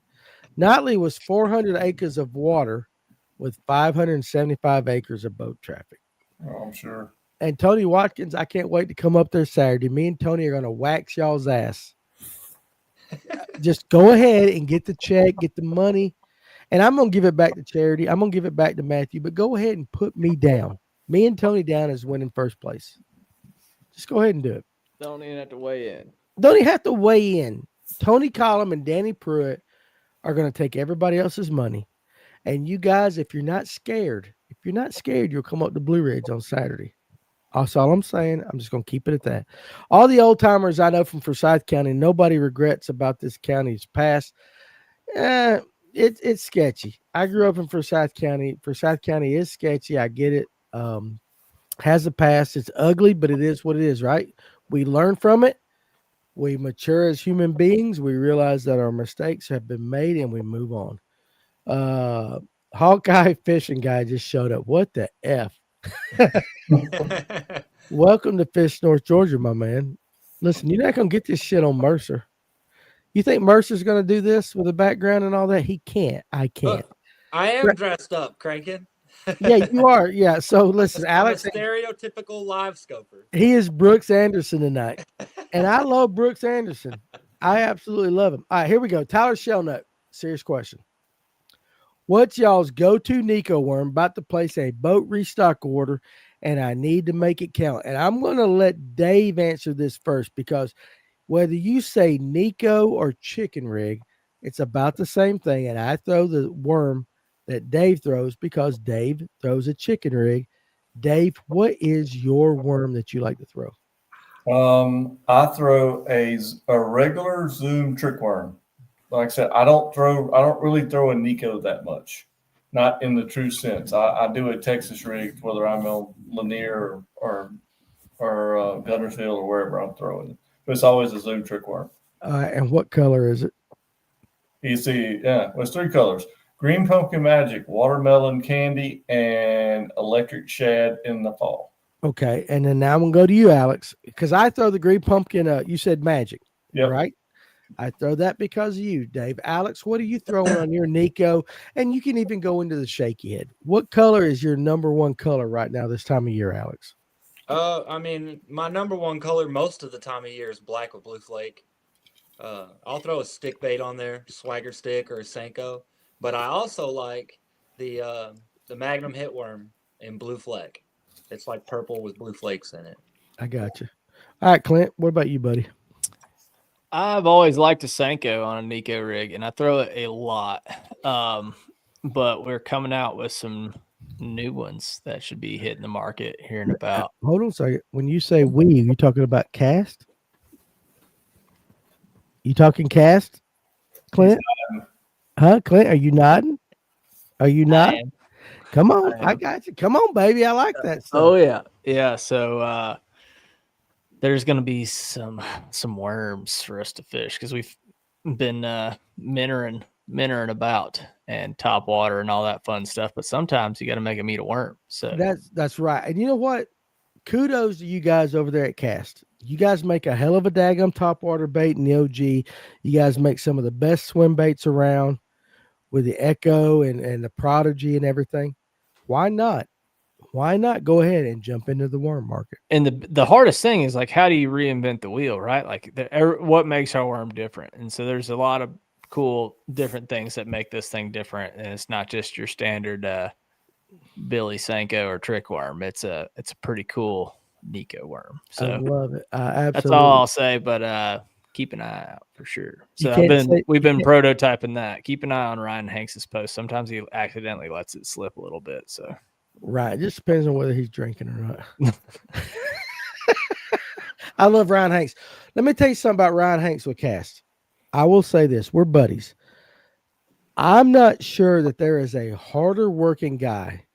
Notley was 400 acres of water with 575 acres of boat traffic. Oh, I'm sure. And Tony Watkins, I can't wait to come up there Saturday. Me and Tony are going to wax y'all's ass. Just go ahead and get the check, get the money, and I'm going to give it back to charity. I'm going to give it back to Matthew, but go ahead and put me down. Me and Tony down as winning first place. Just go ahead and do it. Don't even have to weigh in. Don't even have to weigh in. Tony Collum and Danny Pruitt are going to take everybody else's money. And you guys, if you're not scared, you'll come up to Blue Ridge on Saturday. That's all I'm saying. I'm just going to keep it at that. All the old timers I know from Forsyth County, nobody regrets about this county's past. It's sketchy. I grew up in Forsyth County. Forsyth County is sketchy. I get it. Has a past. It's ugly, but it is what it is, right? We learn from it. We mature as human beings. We realize that our mistakes have been made, and we move on. Hawkeye fishing guy just showed up. What the f? Welcome to Fish North Georgia, my man. Listen, you're not gonna get this shit on Mercer. You think Mercer's gonna do this with a background and all that? He can't. I can't. I am dressed up, cranking. Yeah, you are. Yeah. So listen, I'm a Alex, stereotypical live scoper. he is Brooks Anderson tonight. And I love Brooks Anderson. I absolutely love him. All right, here we go. Tyler Shellnut, serious question. What's y'all's go-to Nico worm? About to place a boat restock order, and I need to make it count. And I'm going to let Dave answer this first because whether you say Nico or chicken rig, it's about the same thing. And I throw the worm that Dave throws because Dave throws a chicken rig. Dave, what is your worm that you like to throw? I throw a regular Zoom trick worm. Like I said, I don't really throw a Nico that much, not in the true sense. I do a Texas rig, whether I'm on Lanier or Gunnersville or wherever I'm throwing it. But it's always a Zoom trick worm. And what color is it? You see, it's 3 colors: green pumpkin magic, watermelon candy, and electric shad in the fall. Okay, and then now I'm gonna go to you, Alex, because I throw the green pumpkin. You said magic, right? I throw that because of you, Dave. Alex, what are you throwing on your Nico? And you can even go into the shaky head. What color is your number one color right now this time of year, Alex? I mean, my number one color most of the time of year is black with blue flake. I'll throw a stick bait on there, swagger stick or a Senko. But I also like the Magnum hitworm in blue fleck. It's like purple with blue flakes in it. I got you. All right, Clint, what about you, buddy? I've always liked a Senko on a Nico rig, and I throw it a lot. But we're coming out with some new ones that should be hitting the market here in about. Hold on a second. When you say we, you talking about cast? You talking cast, Clint? Huh, Clint? Are you nodding? Are you not? Come on, I got you. Come on, baby. I like that stuff. Oh yeah. So there's gonna be some worms for us to fish because we've been mintering about and top water and all that fun stuff. But sometimes you got to make them eat a worm. So that's right. And you know what? Kudos to you guys over there at Cast. You guys make a hell of a daggum top water bait in the OG. You guys make some of the best swim baits around with the Echo and the Prodigy and everything. Why not? Why not go ahead and jump into the worm market? And the hardest thing is like, how do you reinvent the wheel, right? Like what makes our worm different? And so there's a lot of cool different things that make this thing different. And it's not just your standard Billy Senko or trick worm. It's a pretty cool Nico worm. So I love it. Absolutely. That's all I'll say, but keep an eye out for sure. So we've been prototyping that. Keep an eye on Ryan Hanks's post. Sometimes he accidentally lets it slip a little bit. So right. It just depends on whether he's drinking or not. I love Ryan Hanks. Let me tell you something about Ryan Hanks with Cast. I will say this. We're buddies. I'm not sure that there is a harder working guy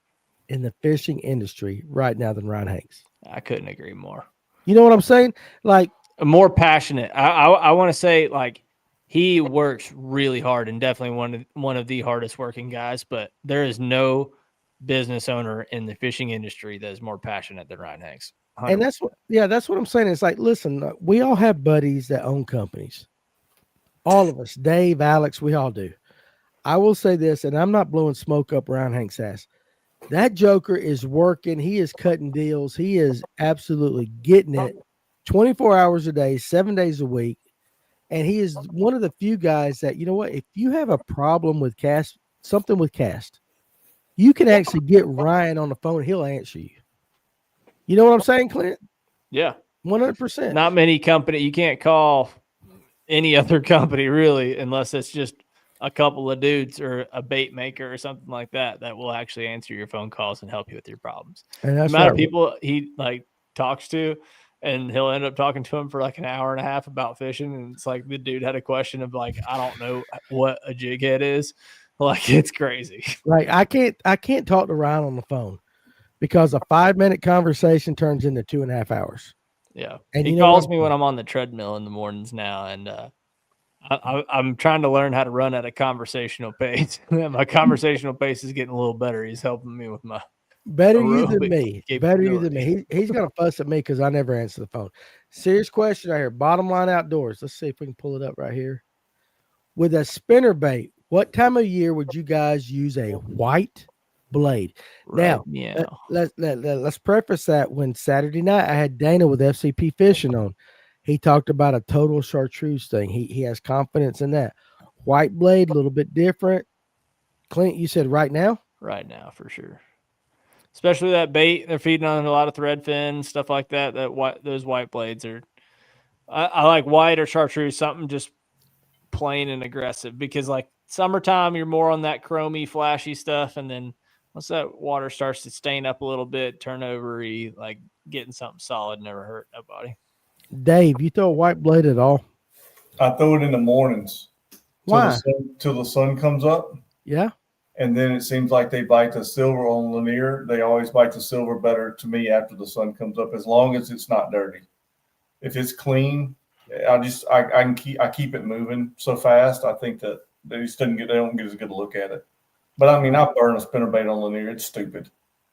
in the fishing industry right now than Ryan Hanks. I couldn't agree more. You know what I'm saying? Like more passionate. I want to say like he works really hard and definitely one of the hardest working guys, but there is no business owner in the fishing industry that is more passionate than Ryan Hanks. 100%. And that's what I'm saying. It's like, listen, we all have buddies that own companies. All of us, Dave, Alex, we all do. I will say this, and I'm not blowing smoke up Ryan Hanks' ass. That joker is working. He is cutting deals. He is absolutely getting it 24 hours a day, 7 days a week. And he is one of the few guys that, you know what, if you have a problem with Cast, something with Cast, you can actually get Ryan on the phone. He'll answer you. You know what I'm saying, Clint? Yeah. 100%. Not many company. You can't call any other company really, unless it's just a couple of dudes or a bait maker or something like that will actually answer your phone calls and help you with your problems. And that's the amount of people he like talks to, and he'll end up talking to him for like an hour and a half about fishing. And it's like the dude had a question of like, I don't know what a jig head is. Like it's crazy. Like I can't talk to Ryan on the phone because a 5-minute conversation turns into 2.5 hours. Yeah. And he you know what calls I'm me saying? when I'm on the treadmill in the mornings now, and I'm trying to learn how to run at a conversational pace. My conversational pace is getting a little better. He's helping me with my Better you than aerobic me. Better you than me. He's gonna fuss at me because I never answer the phone. Serious question right here. Bottom line outdoors. Let's see if we can pull it up right here. With a spinner bait, what time of year would you guys use a white blade? Right. Now, Yeah. let's preface that when Saturday night I had Dana with FCP Fishing on. He talked about a total chartreuse thing. He has confidence in that. White blade, a little bit different. Clint, you said right now? Right now, for sure. Especially that bait, they're feeding on a lot of thread fins, stuff like that. Those white blades are. I like white or chartreuse, something just plain and aggressive. Because like summertime, you're more on that chromy, flashy stuff, and then once that water starts to stain up a little bit, turnover-y, like getting something solid never hurt nobody. Dave, you throw a white blade at all? I throw it in the mornings Why? till the sun comes up. Yeah. And then it seems like they bite the silver on Lanier. They always bite the silver better to me after the sun comes up, as long as it's not dirty. If it's clean, I keep it moving so fast. I think that they don't get as good a look at it. But I mean, I burn a spinnerbait on Lanier. It's stupid.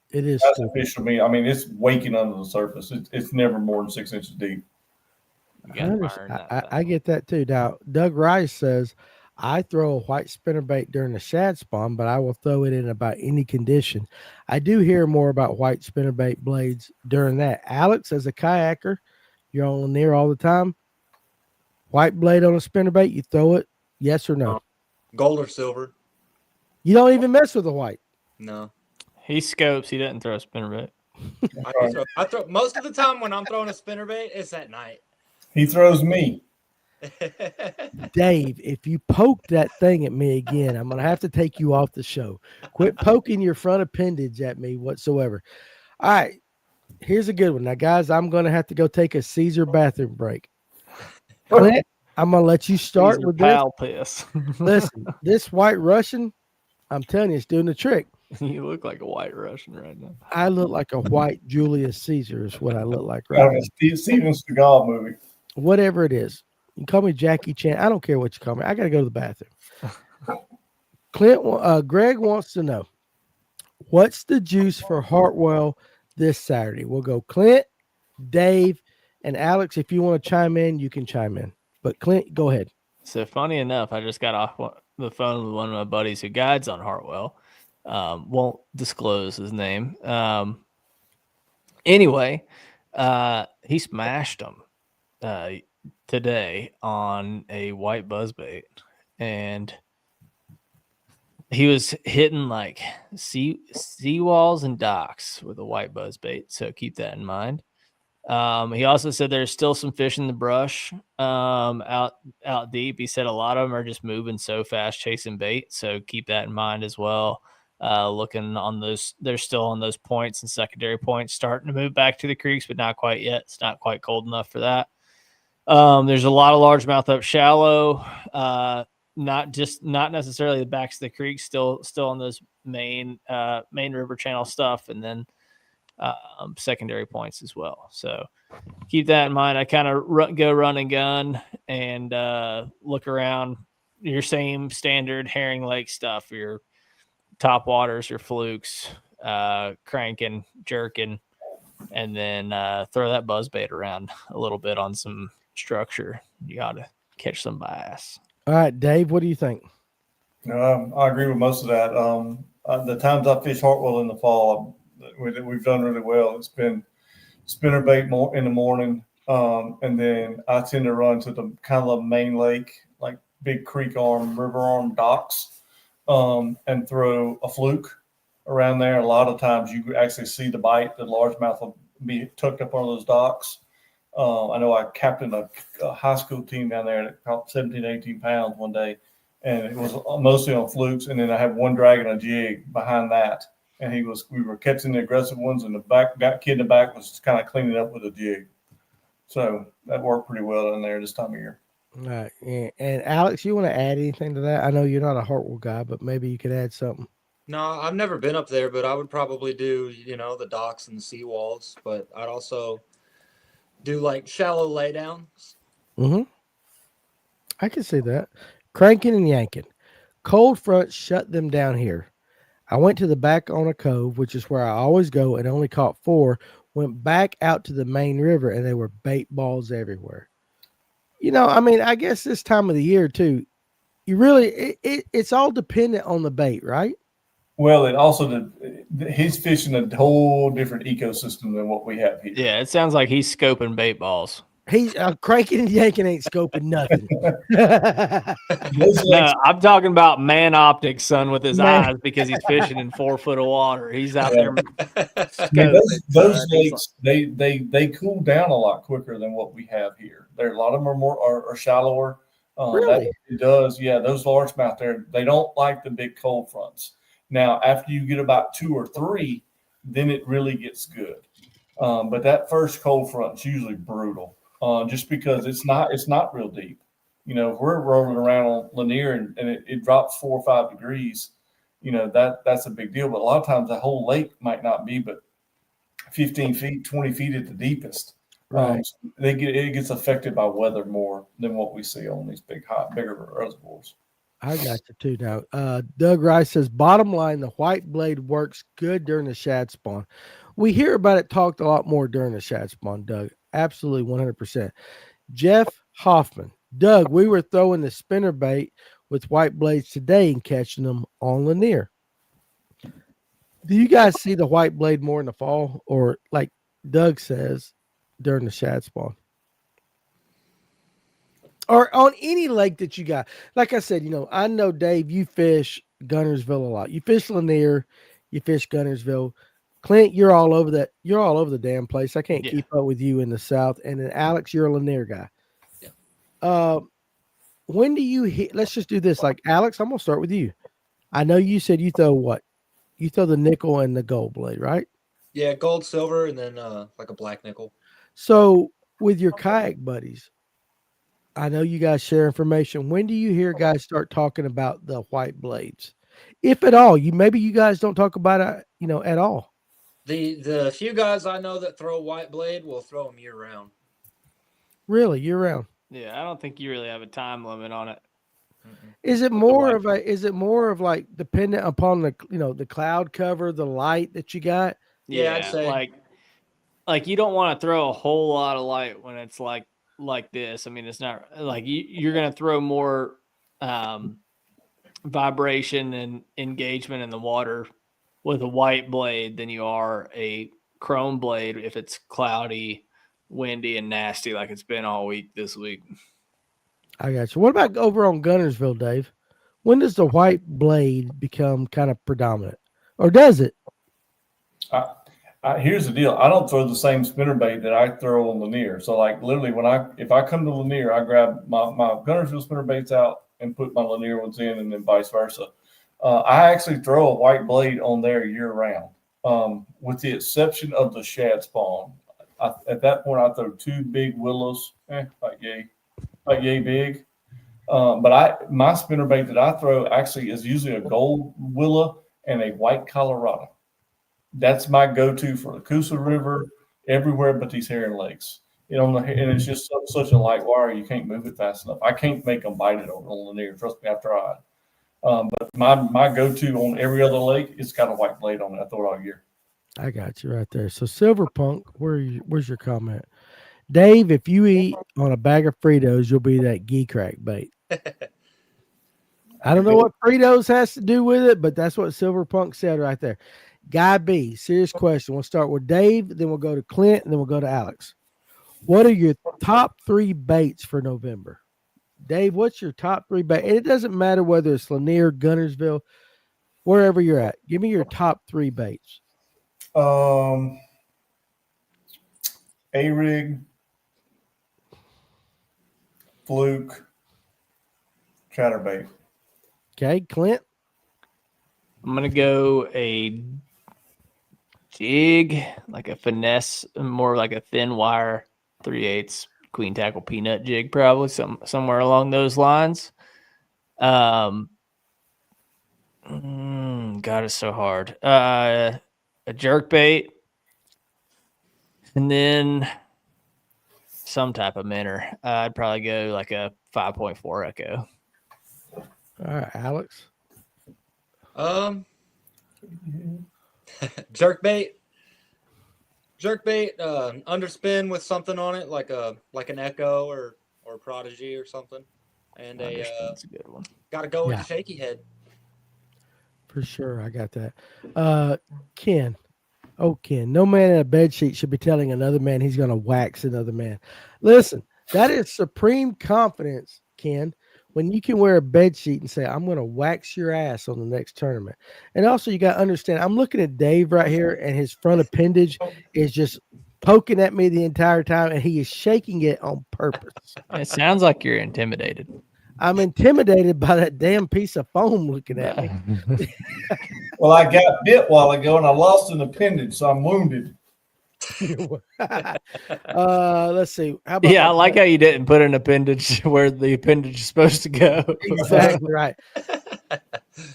It is. That's stupid. official me. I mean, it's waking under the surface. It's never more than 6 inches deep. I get that too. Now, Doug Rice says, I throw a white spinnerbait during the shad spawn, but I will throw it in about any condition. I do hear more about white spinnerbait blades during that. Alex, as a kayaker, you're on Lanier all the time. White blade on a spinnerbait, you throw it, yes or no? Gold or silver? You don't even mess with the white. No. He scopes. He doesn't throw a spinnerbait. I throw most of the time when I'm throwing a spinnerbait, it's at night. He throws me. Dave, if you poke that thing at me again, I'm going to have to take you off the show. Quit poking your front appendage at me whatsoever. All right. Here's a good one. Now, guys, I'm going to have to go take a Caesar bathroom break. Clint, I'm going to let you start Caesar with pal piss. Listen, this white Russian, I'm telling you, it's doing the trick. You look like a white Russian right now. I look like a white Julius Caesar is what I look like right now. Steven Seagal movie. Whatever it is. You can call me Jackie Chan. I don't care what you call me. I got to go to the bathroom. Greg wants to know, what's the juice for Hartwell this Saturday? We'll go Clint, Dave, and Alex. If you want to chime in, you can chime in. But Clint, go ahead. So funny enough, I just got off the phone with one of my buddies who guides on Hartwell. Won't disclose his name. Anyway, he smashed them today on a white buzzbait, and he was hitting like seawalls and docks with a white buzzbait. So keep that in mind. He also said there's still some fish in the brush out deep. He said a lot of them are just moving so fast chasing bait. So keep that in mind as well. Looking on those, they're still on those points and secondary points, starting to move back to the creeks, but not quite yet. It's not quite cold enough for that. There's a lot of largemouth up shallow, not necessarily the backs of the creek, still on those main river channel stuff, and then secondary points as well. So keep that in mind. I kind of go run and gun and look around your same standard Herring Lake stuff, your top waters, your flukes, cranking, jerking, and then throw that buzzbait around a little bit on some structure. You got to catch some bass. All right, Dave, what do you think? I agree with most of that. The times I fish Hartwell in the fall, we've done really well. It's been spinnerbait more in the morning, and then I tend to run to the kind of main lake, like big creek arm, river arm docks, and throw a fluke around there. A lot of times you actually see the bite. The largemouth will be tucked up on those docks. I know I captained a high school team down there that caught 17, 18 pounds one day, and it was mostly on flukes. And then I had one dragging a jig behind that, and we were catching the aggressive ones, and the kid in the back was kind of cleaning up with a jig. So that worked pretty well in there this time of year. All right. And Alex, you want to add anything to that? I know you're not a Hartwell guy, but maybe you could add something. No, I've never been up there, but I would probably do, the docks and the seawalls. But I'd also do like shallow laydowns. Mm-hmm. I can see that. Cranking and yanking. Cold front shut them down here. I went to the back on a cove, which is where I always go, and only caught 4. Went back out to the main river, and there were bait balls everywhere. I guess this time of the year too, you really it's all dependent on the bait, right? Well, it also he's fishing a whole different ecosystem than what we have here. Yeah, it sounds like he's scoping bait balls. He's cranking and yanking ain't scoping nothing. No, I'm talking about man optics, son, with his Man. eyes because he's fishing in 4 foot of water. He's out there. I mean, those lakes they cool down a lot quicker than what we have here. There, a lot of them are shallower. Really? It does, yeah. Those largemouth there, they don't like the big cold fronts. Now, after you get about 2 or 3, then it really gets good. But that first cold front's usually brutal, just because it's not real deep. If we're rolling around on Lanier and it drops 4 or 5 degrees, that's a big deal. But a lot of times the whole lake might not be but 15 feet, 20 feet at the deepest. Right. It gets affected by weather more than what we see on these bigger reservoirs. I got you too now. Doug Rice says, bottom line, the white blade works good during the shad spawn. We hear about it talked a lot more during the shad spawn, Doug. Absolutely 100%. Jeff Hoffman, Doug, we were throwing the spinner bait with white blades today and catching them on Lanier. Do you guys see the white blade more in the fall or, like Doug says, during the shad spawn? Or on any lake that you got? Like I said, I know, Dave, you fish Gunnersville a lot. You fish Lanier, you fish Gunnersville. Clint, you're all over that. You're all over the damn place. I can't keep up with you in the South. And then Alex, you're a Lanier guy. Yeah. When do you hit? Let's just do this. Like Alex, I'm gonna start with you. I know you said you throw what? You throw the nickel and the gold blade, right? Yeah, gold, silver, and then like a black nickel. So with your kayak buddies, I know you guys share information. When do you hear guys start talking about the white blades, if at all? Maybe you guys don't talk about it, at all. The few guys I know that throw white blade will throw them year round. Really, year round? Yeah, I don't think you really have a time limit on it. Is it more of like dependent upon the cloud cover, the light that you got? Yeah, I'd say like you don't want to throw a whole lot of light when it's like this. I mean, it's not like you're going to throw more vibration and engagement in the water with a white blade than you are a chrome blade if it's cloudy, windy, and nasty like it's been all week this week. I got you. What about over on Gunnersville, Dave? When does the white blade become kind of predominant, or does it? Here's the deal. I don't throw the same spinnerbait that I throw on Lanier. So, like, literally, if I come to Lanier, I grab my Gunnersville spinnerbaits out and put my Lanier ones in, and then vice versa. I actually throw a white blade on there year round, with the exception of the shad spawn. At that point, I throw 2 big willows, like yay big. But my spinnerbait that I throw actually is usually a gold willow and a white Colorado. That's my go-to for the Coosa River, everywhere but these herring lakes. And it's just such a light wire, you can't move it fast enough. I can't make them bite it over on Lanier. Trust me, I've tried. But my go-to on every other lake, it's got a white blade on it. I throw it all year. I got you right there. So Silver Punk, where's your comment? Dave, if you eat on a bag of Fritos, you'll be that gee crack bait. I don't know what Fritos has to do with it, but that's what Silver Punk said right there. Guy B, serious question. We'll start with Dave, then we'll go to Clint, and then we'll go to Alex. What are your top 3 baits for November? Dave, what's your top 3 bait? And it doesn't matter whether it's Lanier, Gunnersville, wherever you're at. Give me your top 3 baits. A-rig, fluke, chatterbait. Okay, Clint? I'm going to go a jig, like a finesse, more like a thin wire, 3/8 queen tackle peanut jig, probably somewhere along those lines. God, it's so hard. A jerk bait, and then some type of minnow. I'd probably go like a 5.4 Echo. All right, Alex. Jerkbait. Underspin with something on it, like an Echo or Prodigy or something, and Underspin's a good one. got to go with Yeah. a shaky head. For sure, I got that. Ken. Oh, Ken. No man in a bed sheet should be telling another man he's going to wax another man. Listen, that is supreme confidence, Ken, when you can wear a bed sheet and say, I'm going to wax your ass on the next tournament. And also, you got to understand, I'm looking at Dave right here, and his front appendage is just poking at me the entire time, and he is shaking it on purpose. It sounds like you're intimidated. I'm intimidated by that damn piece of foam looking at me. Well, I got bit while ago and I lost an appendage, so I'm wounded. Let's see. How about I like how you didn't put an appendage where the appendage is supposed to go. Exactly right.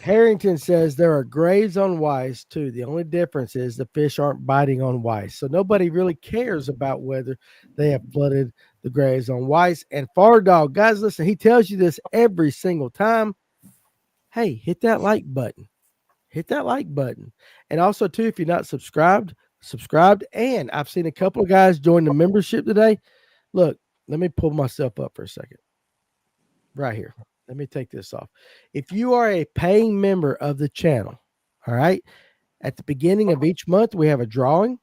Harrington says there are graves on Weiss too. The only difference is the fish aren't biting on Weiss. So nobody really cares about whether they have flooded the graves on Weiss. And Far Dog, guys, listen, he tells you this every single time. Hey, hit that like button. Hit that like button. And also, too, if you're not subscribed. And I've seen a couple of guys join the membership today. Look, let me pull myself up for a second. Right here. Let me take this off. If you are a paying member of the channel, all right, at the beginning of each month, we have a drawing.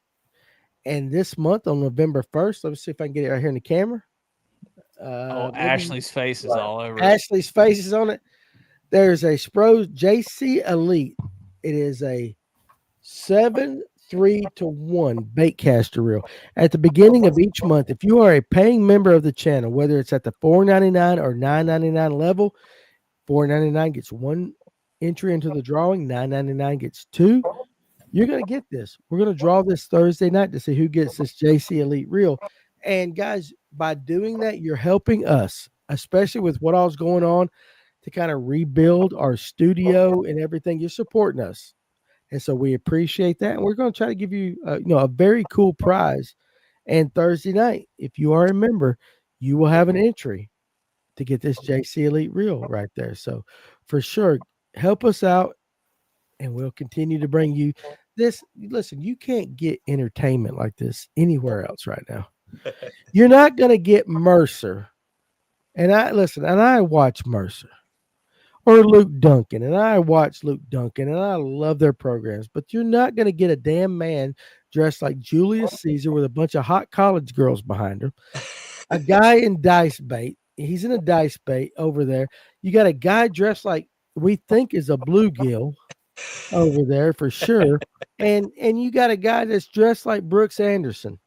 And this month on November 1st, let me see if I can get it right here in the camera. Ashley's face is all over Ashley's face is on it. There's a Spro JC Elite. It is a 7-3-1 bait caster reel. At the beginning of each month, if you are a paying member of the channel, whether it's at the $4.99 or $9.99 level, $4.99 gets one entry into the drawing, $9.99 gets two. You're going to get this. We're going to draw this Thursday night to see who gets this JC Elite reel. And guys, by doing that, you're helping us, especially with what all's going on, to kind of rebuild our studio and everything. You're supporting us. And so we appreciate that. And we're going to try to give you, a very cool prize. And Thursday night, if you are a member, you will have an entry to get this JC Elite reel right there. So for sure, help us out. And we'll continue to bring you this. Listen, you can't get entertainment like this anywhere else right now. You're not going to get Mercer. And I watch Mercer. Or Luke Duncan, and I watch Luke Duncan, and I love their programs. But you're not going to get a damn man dressed like Julius Caesar with a bunch of hot college girls behind him. A guy in dice bait. He's in a dice bait over there. You got a guy dressed like we think is a bluegill over there for sure. And you got a guy that's dressed like Brooks Anderson.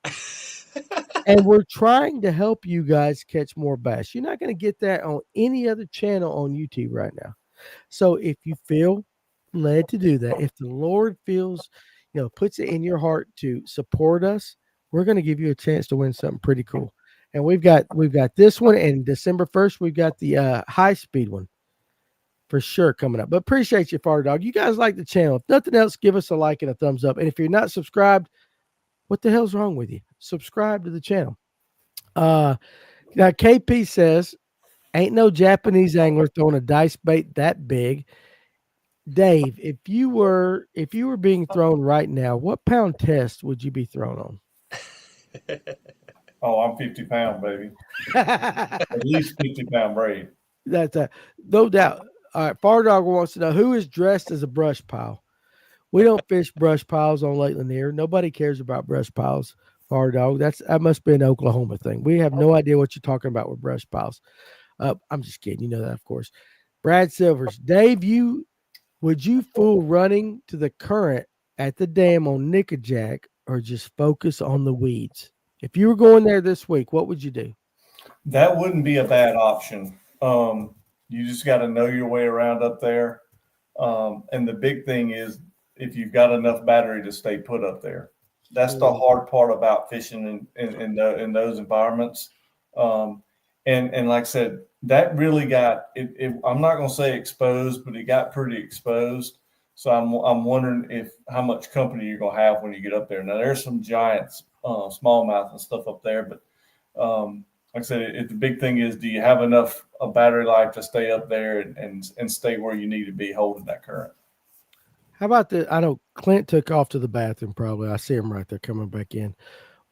And we're trying to help you guys catch more bass. You're not going to get that on any other channel on YouTube right now. So if you feel led to do that, if the Lord feels, puts it in your heart to support us, we're going to give you a chance to win something pretty cool. And we've got this one, and December 1st, we've got the high speed one for sure coming up. But appreciate you, Far Dog. You guys like the channel. If nothing else, give us a like and a thumbs up. And if you're not subscribed, what the hell's wrong with you? Subscribe to the channel. Now, KP says, ain't no Japanese angler throwing a dice bait that big. Dave, if you were being thrown right now, what pound test would you be thrown on? Oh, I'm 50 pound, baby. At least 50 pound braid. That's no doubt. All right, Far Dog wants to know who is dressed as a brush pile. We don't fish brush piles on Lake Lanier. Nobody cares about brush piles, Far Dog. That must be an Oklahoma thing. We have no idea what you're talking about with brush piles. I'm just kidding. You know that, of course. Brad Silvers. Dave, would you fool running to the current at the dam on Nickajack or just focus on the weeds? If you were going there this week, what would you do? That wouldn't be a bad option. You just got to know your way around up there. And the big thing is if you've got enough battery to stay put up there. That's the hard part about fishing in those environments. And like I said, that really got it. I'm not going to say exposed, but it got pretty exposed. So I'm wondering how much company you're going to have when you get up there. Now there's some giants, smallmouth and stuff up there, but like I said, the big thing is, do you have enough battery life to stay up there and stay where you need to be holding that current? How about I know Clint took off to the bathroom probably. I see him right there coming back in.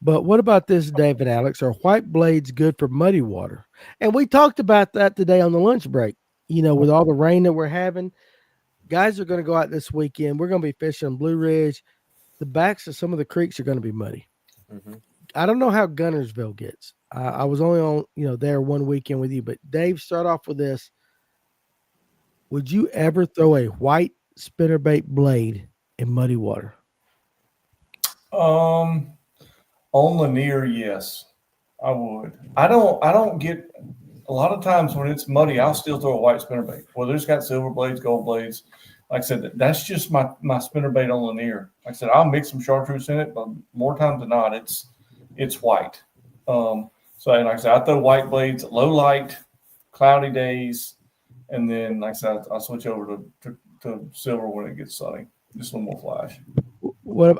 But what about this, Dave and Alex? Are white blades good for muddy water? And we talked about that today on the lunch break. With all the rain that we're having, guys are going to go out this weekend. We're going to be fishing Blue Ridge. The backs of some of the creeks are going to be muddy. Mm-hmm. I don't know how Gunnersville gets. I was only on, there one weekend with you. But Dave, start off with this. Would you ever throw a white spinnerbait blade in muddy water? On Lanier, yes, I would. I don't get a lot of times when it's muddy, I'll still throw a white spinnerbait. Whether it's got silver blades, gold blades. Like I said, that's just my spinnerbait on Lanier. Like I said, I'll mix some chartreuse in it, but more times than not, it's white. So like I said, I throw white blades at low light, cloudy days, and then like I said, I'll switch over to silver when it gets sunny. Just a little more flash.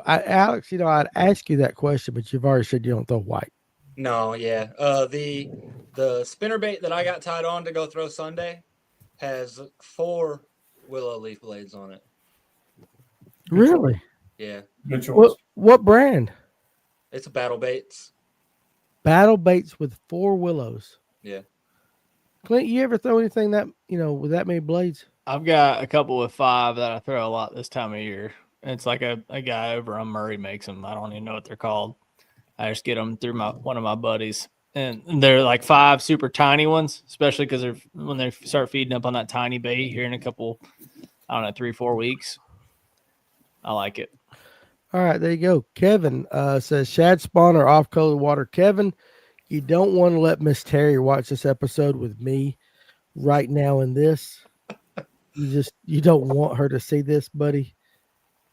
Alex, I'd ask you that question, but you've already said you don't throw white. No, yeah. The spinnerbait that I got tied on to go throw Sunday has 4 willow leaf blades on it. Really? Yeah. Good choice. What brand? It's a Battle Baits. Battle Baits with 4 willows. Yeah. Clint, you ever throw anything that with that many blades? I've got a couple with 5 that I throw a lot this time of year. It's like a guy over on Murray makes them. I don't even know what they're called. I just get them through one of my buddies, and they're like 5 super tiny ones, especially because when they start feeding up on that tiny bait here in a couple, 3-4 weeks. I like it. All right, there you go. Kevin says shad spawn or off color water. Kevin, you don't want to let Miss Terry watch this episode with me right now in this. You don't want her to see this, buddy.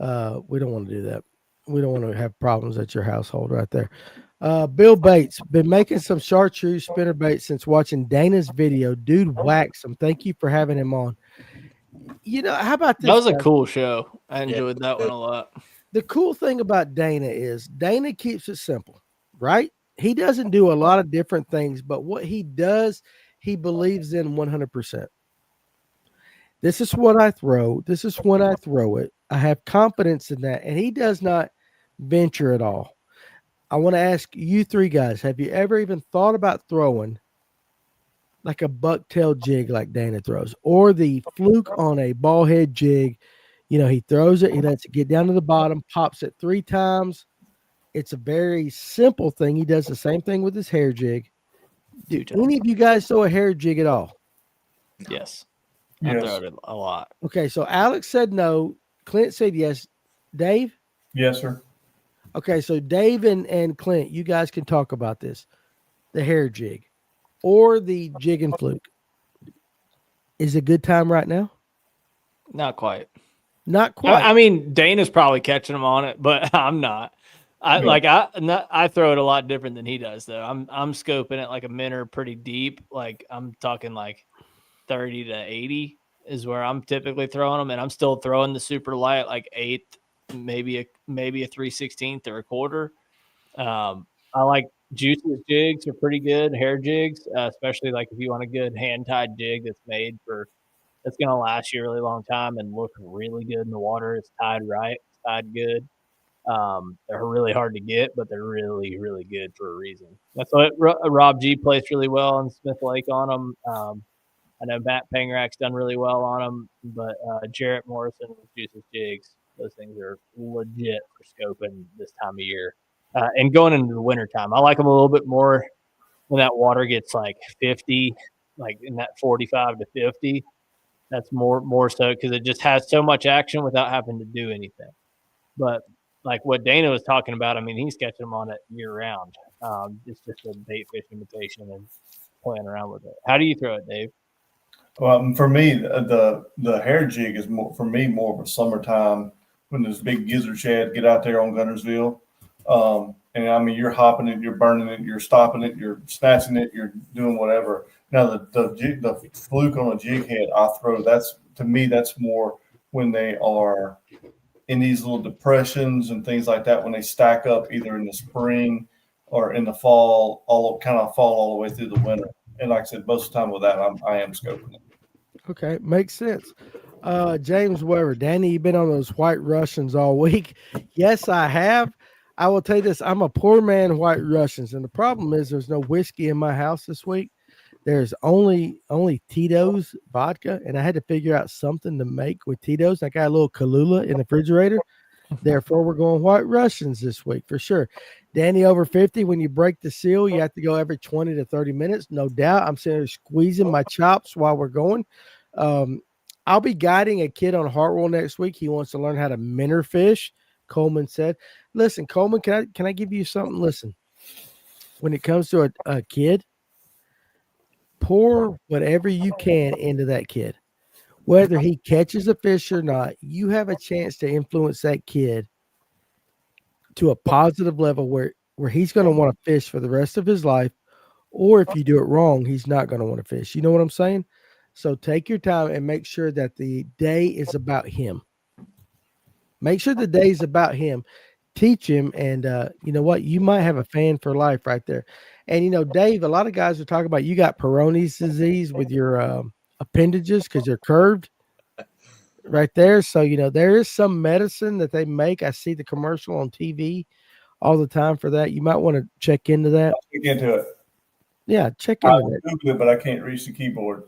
We don't want to do that. We don't want to have problems at your household right there. Bill Bates, been making some chartreuse spinnerbait since watching Dana's video. Dude whacks him. Thank you for having him on. How about this? That was a guys? cool show. I enjoyed that one a lot. The cool thing about Dana is Dana keeps it simple, right? He doesn't do a lot of different things, but what he does, he believes in 100%. This is what I throw. This is when I throw it. I have confidence in that, and he does not venture at all. I want to ask you 3 guys, have you ever even thought about throwing like a bucktail jig like Dana throws, or the fluke on a ball head jig? He throws it, he lets it get down to the bottom, pops it 3 times. It's a very simple thing. He does the same thing with his hair jig. Do any of you guys throw a hair jig at all? Yes. Yes. I throw it a lot. Okay, so Alex said no. Clint said yes. Dave? Yes, sir. Okay, so Dave and Clint, you guys can talk about this. The hair jig or the jig and fluke. Is it a good time right now? Not quite. Not quite. I mean, Dana's probably catching them on it, but I'm not. I throw it a lot different than he does, though. I'm scoping it like a minnow pretty deep. Like I'm talking like 30 to 80 is where I'm typically throwing them, and I'm still throwing the super light like 8th, maybe a 3/16 or a quarter. I like Juice's jigs are pretty good, hair jigs, especially like if you want a good hand tied jig that's going to last you a really long time and look really good in the water. It's tied right, it's tied good. They're really hard to get, but they're really, really good for a reason. That's what Rob G placed really well in Smith Lake on them. I know Matt Pangrak's done really well on them, but Jarrett Morrison with Juice's jigs, those things are legit for scoping this time of year. And going into the wintertime, I like them a little bit more when that water gets like 50, like in that 45 to 50. That's more so because it just has so much action without having to do anything. But like what Dana was talking about, I mean, he's catching them on it year round. It's just a bait fish imitation and playing around with it. How do you throw it, Dave? Well, for me, the hair jig is more of a summertime when those big gizzard shad get out there on Gunnersville. And I mean, you're hopping it, you're burning it, you're stopping it, you're snatching it, you're doing whatever. Now the fluke on a jig head I throw, to me that's more when they are in these little depressions and things like that, when they stack up either in the spring or in the fall, all the way through the winter. And like I said, most of the time with that, I am scoping it. Okay, makes sense. James Weber, Danny, you've been on those White Russians all week. Yes, I have. I will tell you this: I'm a poor man White Russians, and the problem is there's no whiskey in my house this week. There's only Tito's vodka, and I had to figure out something to make with Tito's. I got a little Kahlua in the refrigerator. Therefore, we're going White Russians this week for sure. Danny, over 50, when you break the seal, you have to go every 20 to 30 minutes. No doubt. I'm sitting there squeezing my chops while we're going. I'll be guiding a kid on Hartwell next week. He wants to learn how to minnow fish, Coleman said. Listen, Coleman, can I give you something? Listen, when it comes to a kid, pour whatever you can into that kid. Whether he catches a fish or not, you have a chance to influence that kid to a positive level where he's going to want to fish for the rest of his life. Or if you do it wrong, he's not going to want to fish. You know what I'm saying? So take your time and make sure that the day is about him. Make sure the day is about him. Teach him. And you know what? You might have a fan for life right there. And, you know, Dave, a lot of guys are talking about you got Peyronie's disease with your appendages because they're curved right there. So, you know, there is some medicine that they make. I see the commercial on TV all the time for that. You might want to check into that. I'll check into it. Yeah, check into that. I Googled it, but I can't reach the keyboard.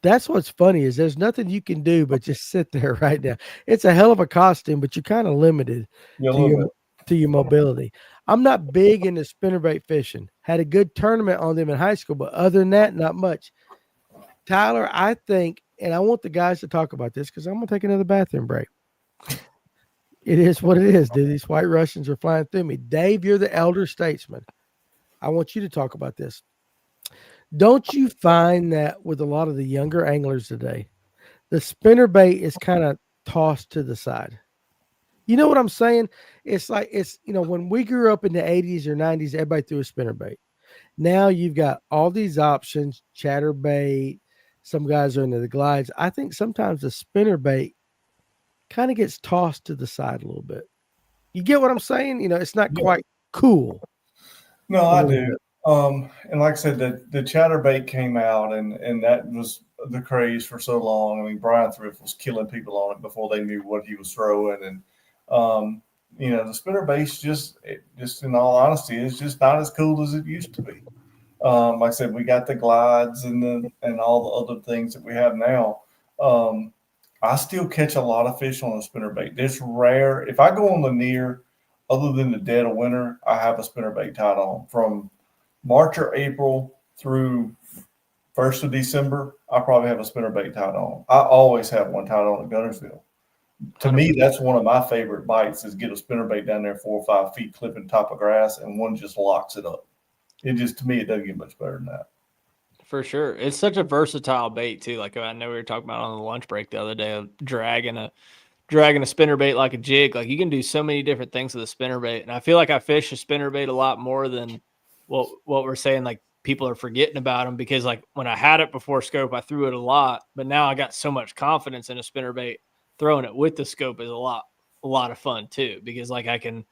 That's what's funny is there's nothing you can do but just sit there right now. It's a hell of a costume, but you're kind of limited to your mobility. I'm not big into spinnerbait fishing. Had a good tournament on them in high school, but other than that, not much. Tyler, I think, and I want the guys to talk about this because I'm going to take another bathroom break. It is what it is, dude. These White Russians are flying through me. Dave, you're the elder statesman. I want you to talk about this. Don't you find that with a lot of the younger anglers today, the spinnerbait is kind of tossed to the side? You know what I'm saying? It's like when we grew up in the 80s or 90s, everybody threw a spinnerbait. Now you've got all these options, chatterbait. Some guys are into the glides. I think sometimes the spinnerbait kind of gets tossed to the side a little bit. You get what I'm saying? You know, it's not quite cool. No, I do. And like I said, the chatterbait came out, and that was the craze for so long. I mean, Brian Thrift was killing people on it before they knew what he was throwing, and the spinnerbait's just in all honesty, it's just not as cool as it used to be. Like I said, we got the glides and all the other things that we have now. I still catch a lot of fish on a spinnerbait. It's rare if I go on Lanier, other than the dead of winter, I have a spinnerbait tied on from March or April through 1st of December. I probably have a spinnerbait tied on. I always have one tied on at Gunnersville. To me, that's one of my favorite bites is get a spinnerbait down there 4 or 5 feet clipping top of grass, and one just locks it up. To me, it doesn't get much better than that. For sure. It's such a versatile bait too. Like I know we were talking about on the lunch break the other day of dragging a spinnerbait like a jig. Like you can do so many different things with a spinnerbait. And I feel like I fish a spinnerbait a lot more than what we're saying. Like people are forgetting about them because like when I had it before scope, I threw it a lot, but now I got so much confidence in a spinnerbait. Throwing it with the scope is a lot of fun too, because like I can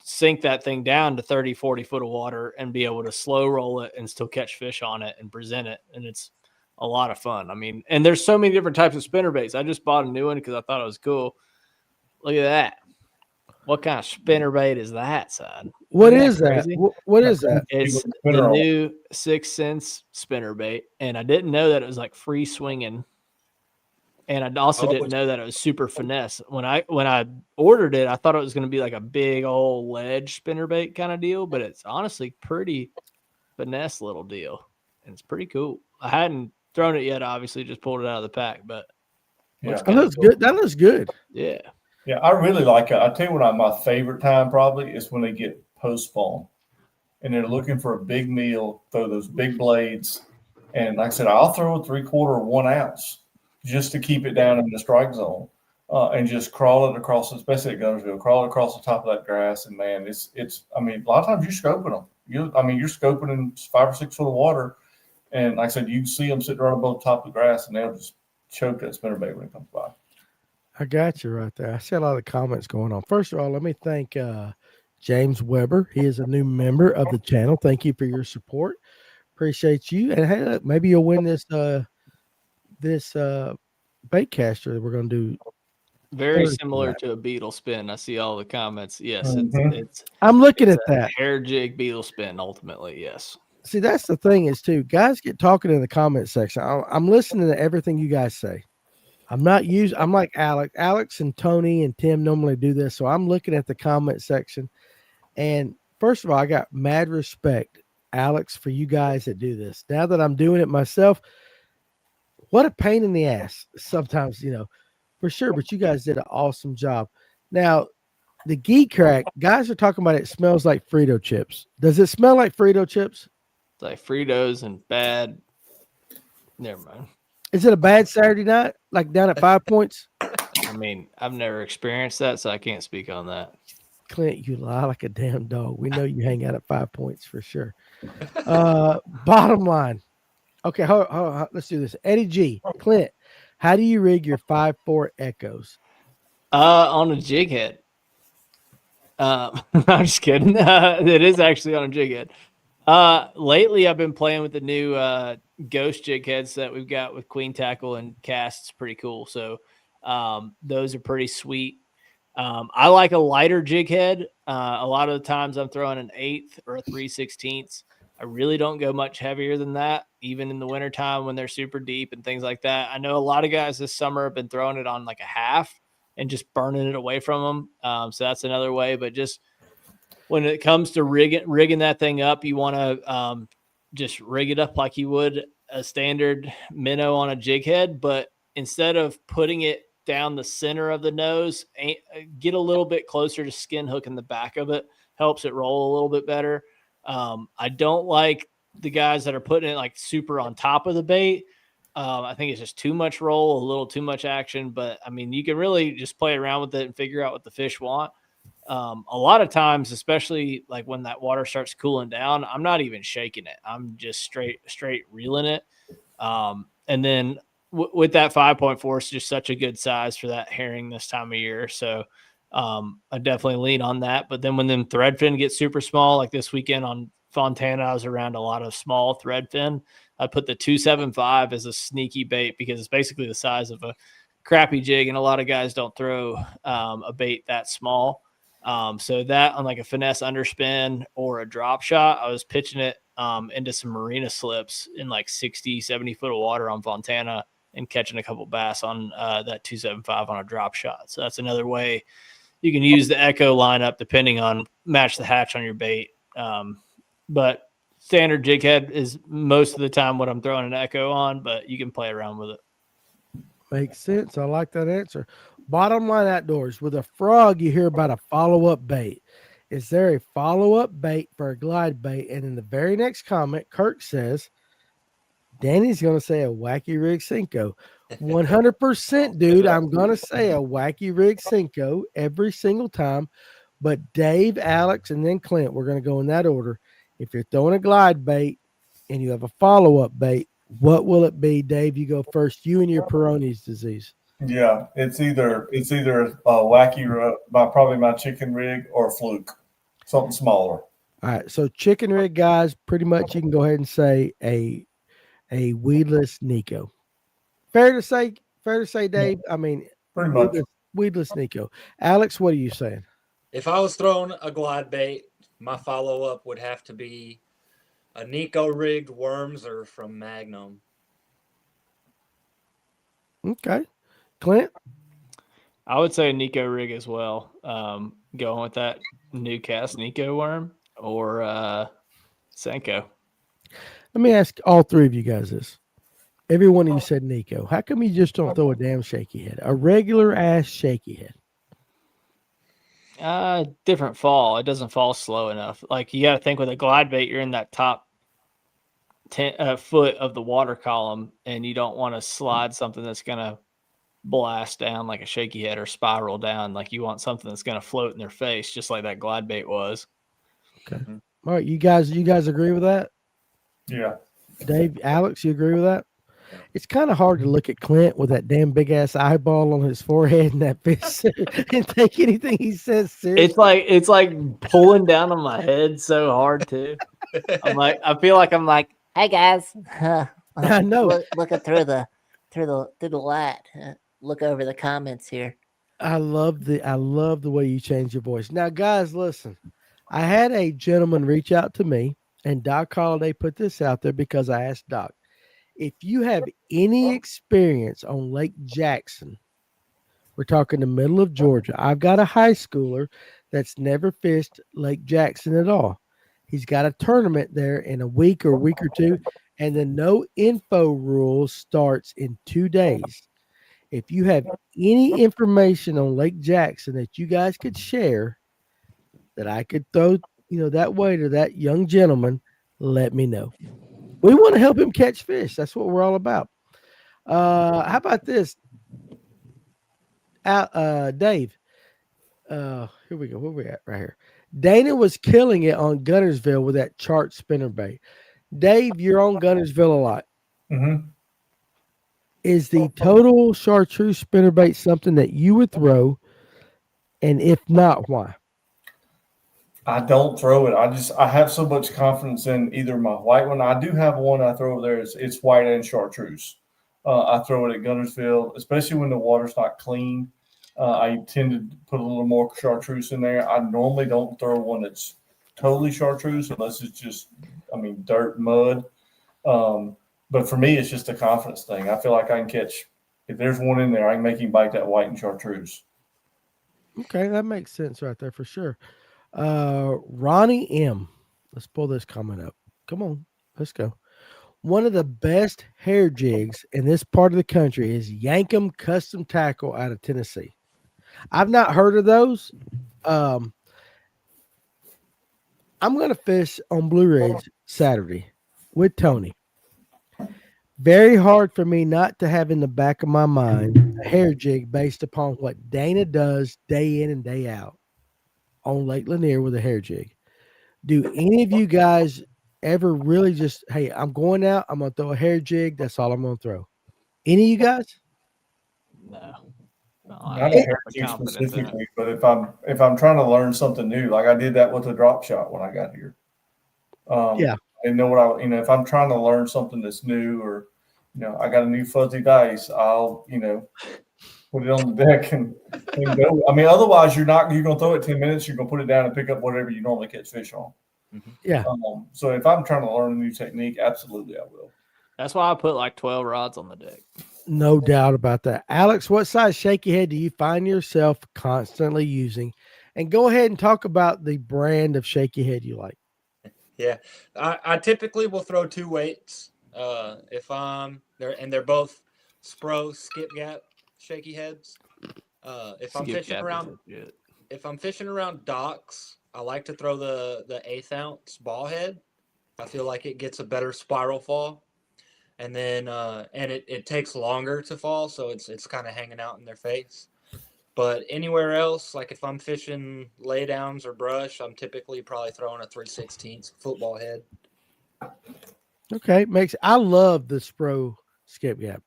sink that thing down to 30, 40 foot of water and be able to slow roll it and still catch fish on it and present it. And it's a lot of fun. I mean, and there's so many different types of spinnerbaits. I just bought a new one because I thought it was cool. Look at that. What kind of spinnerbait is that, son? What is that? What is that? It's the new 6 Sense spinnerbait. And I didn't know that it was like free swinging. And I also didn't know that it was super finesse. When I ordered it, I thought it was going to be like a big old ledge spinnerbait kind of deal, but it's honestly pretty finesse little deal. And it's pretty cool. I hadn't thrown it yet, obviously, just pulled it out of the pack, but that looks good. That looks good. Yeah. Yeah, I really like it. I tell you what, my favorite time probably is when they get post spawn and they're looking for a big meal, throw those big blades. And like I said, I'll throw a 3/4 or 1 ounce just to keep it down in the strike zone. and just crawl it across, especially at Gunnersville, crawl it across the top of that grass. And man, it's. I mean, a lot of times you're scoping them. You're scoping in 5 or 6 foot of water, and like I said, you can see them sitting right above the top of the grass, and they'll just choke that spinnerbait when it comes by. I got you right there. I see a lot of comments going on. First of all, let me thank James Weber. He is a new member of the channel. Thank you for your support. Appreciate you. And hey, look, maybe you'll win this bait caster that we're going to do. Very Thursday similar night. to a beetle spin. I see all the comments. Yes, Mhm. it's I'm looking it's at a that. hair jig beetle spin. Ultimately, yes. See, that's the thing is too. Guys get talking in the comment section. I'm listening to everything you guys say. I'm like Alex and Tony and Tim normally do this. So I'm looking at the comment section. And first of all, I got mad respect, Alex, for you guys that do this. Now that I'm doing it myself, what a pain in the ass sometimes, for sure. But you guys did an awesome job. Now, the geek crack, guys are talking about it smells like Frito chips. Does it smell like Frito chips? It's like Fritos and bad. Never mind. Is it a bad Saturday night, like down at 5 Points? I mean, I've never experienced that, so I can't speak on that. Clint, you lie like a damn dog. We know you hang out at 5 Points for sure. Bottom line. Okay, hold on, let's do this. Eddie G, Clint, how do you rig your 5.4 Echoes? On a jig head. I'm just kidding. It is actually on a jig head. Lately, I've been playing with the new ghost jig heads that we've got with queen tackle and cast. It's pretty cool. So those are pretty sweet. I like a lighter jig head. A lot of the times I'm throwing an 1/8 or a 3/16. I really don't go much heavier than that, even in the wintertime when they're super deep and things like that. I know a lot of guys this summer have been throwing it on like a half and just burning it away from them. So that's another way. But just when it comes to rigging that thing up, you want to just rig it up like you would a standard minnow on a jig head. But instead of putting it down the center of the nose, get a little bit closer to skin hooking the back of it. Helps it roll a little bit better. I don't like the guys that are putting it like super on top of the bait. I think it's just too much roll, a little too much action. But I mean, you can really just play around with it and figure out what the fish want. A lot of times, especially like when that water starts cooling down, I'm not even shaking it. I'm just straight reeling it. And then with that 5.4, it's just such a good size for that herring this time of year. So I definitely lean on that. But then when them threadfin get super small, like this weekend on Fontana, I was around a lot of small threadfin. I put the 275 as a sneaky bait because it's basically the size of a crappie jig, and a lot of guys don't throw a bait that small. So that on like a finesse underspin or a drop shot, I was pitching it into some marina slips in like 60, 70 foot of water on Fontana and catching a couple bass on that 275 on a drop shot. So that's another way you can use the Echo lineup depending on match the hatch on your bait. But standard jig head is most of the time what I'm throwing an Echo on, but you can play around with it. Makes sense. I like that answer. Bottom line outdoors, with a frog, you hear about a follow-up bait. Is there a follow-up bait for a glide bait? And in the very next comment, Kirk says, Danny's going to say a wacky rig Cinco. 100%, dude. I'm going to say a wacky rig Cinco every single time. But Dave, Alex, and then Clint, we're going to go in that order. If you're throwing a glide bait and you have a follow-up bait, what will it be, Dave? You go first. You and your Peyronie's disease. Yeah, it's either a wacky, probably my chicken rig, or a fluke, something smaller. All right, so chicken rig, guys, pretty much you can go ahead and say a weedless Nico. Fair to say, Dave. Yeah, I mean, pretty much. Weedless Nico. Alex, what are you saying? If I was throwing a glide bait, my follow-up would have to be a Nico rigged Wormser from Magnum. Okay. Clint? I would say Nico rig as well. Going with that new cast Nico worm or Senko. Let me ask all three of you guys this. Every one of you said Nico. How come you just don't throw a damn shaky head? A regular ass shaky head. Different fall. It doesn't fall slow enough. Like you got to think with a glide bait, you're in that top 10 foot of the water column, and you don't want to slide something that's going to blast down like a shaky head or spiral down. Like you want something that's going to float in their face, just like that glide bait was. Okay. All right, you guys agree with that? Yeah. Dave, Alex, you agree with that? It's kind of hard to look at Clint with that damn big ass eyeball on his forehead and that fish and take anything he says seriously. It's like pulling down on my head so hard too. I feel like I'm like, Hey guys, I know. looking through the light. Look over the comments here. I love the way you change your voice. Now, guys, listen. I had a gentleman reach out to me, and Doc Holliday put this out there because I asked Doc, if you have any experience on Lake Jackson, we're talking the middle of Georgia. I've got a high schooler that's never fished Lake Jackson at all. He's got a tournament there in a week or two, and the no info rule starts in 2 days. If you have any information on Lake Jackson that you guys could share that I could throw, that way to that young gentleman, let me know. We want to help him catch fish. That's what we're all about. How about this? Dave. Here we go. Where we at right here? Dana was killing it on Gunnersville with that chart spinnerbait. Dave, you're on Gunnersville a lot. Mm-hmm. Is the total chartreuse spinnerbait something that you would throw? And if not, why? I don't throw it. I have so much confidence in either my white one. I do have one I throw over there. It's white and chartreuse. I throw it at Gunnersville, especially when the water's not clean. I tend to put a little more chartreuse in there. I normally don't throw one that's totally chartreuse unless it's just, dirt, mud. But for me, it's just a confidence thing. I feel like I can catch, if there's one in there, I can make him bite that white and chartreuse. Okay, that makes sense right there for sure. Ronnie M. Let's pull this comment up. Come on, let's go. One of the best hair jigs in this part of the country is Yankum Custom Tackle out of Tennessee. I've not heard of those. I'm going to fish on Blue Ridge Saturday with Tony. Very hard for me not to have in the back of my mind a hair jig based upon what Dana does day in and day out on Lake Lanier with a hair jig. Do any of you guys ever really just, hey, I'm going out, I'm going to throw a hair jig, that's all I'm going to throw? Any of you guys? no. Not a hair jig specifically, but if I'm trying to learn something new, like I did that with a drop shot when I got here. Yeah. I didn't know what if I'm trying to learn something that's new, or I got a new fuzzy dice, I'll put it on the deck and go. Otherwise you're going to throw it 10 minutes, you're going to put it down and pick up whatever you normally catch fish on. Yeah. So if I'm trying to learn a new technique, absolutely I will. That's why I put like 12 rods on the deck. No doubt about that. Alex, what size shaky head do you find yourself constantly using? And go ahead and talk about the brand of shaky head you like. Yeah, I typically will throw 2 weights if I'm there, and they're both Spro skipgap shaky heads. If I'm fishing around docks, I like to throw the 1/8 ounce ball head. I feel like it gets a better spiral fall, and then and it takes longer to fall, so it's kind of hanging out in their face. But anywhere else, like if I'm fishing laydowns or brush, I'm typically probably throwing a 3/16 football head. Okay, I love the Spro skipgap.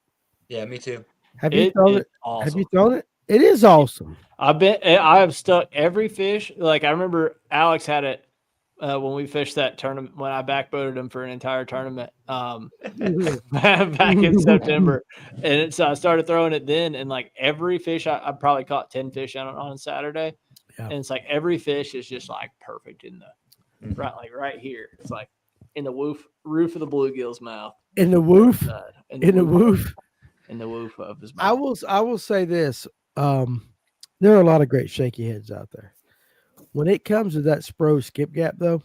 Yeah, me too. Have you thrown it? Awesome. Have you thrown it? It is awesome. I have stuck every fish. Like I remember Alex had it when we fished that tournament, when I backboated him for an entire tournament back in September. And so I started throwing it then, and like every fish, I probably caught 10 fish on Saturday. Yeah. And it's like every fish is just like perfect in the right here. It's like in the roof of the bluegill's mouth. In the woof. In the woof. In the woof of his mouth. I will say this. There are a lot of great shaky heads out there. When it comes to that Spro skipgap, though,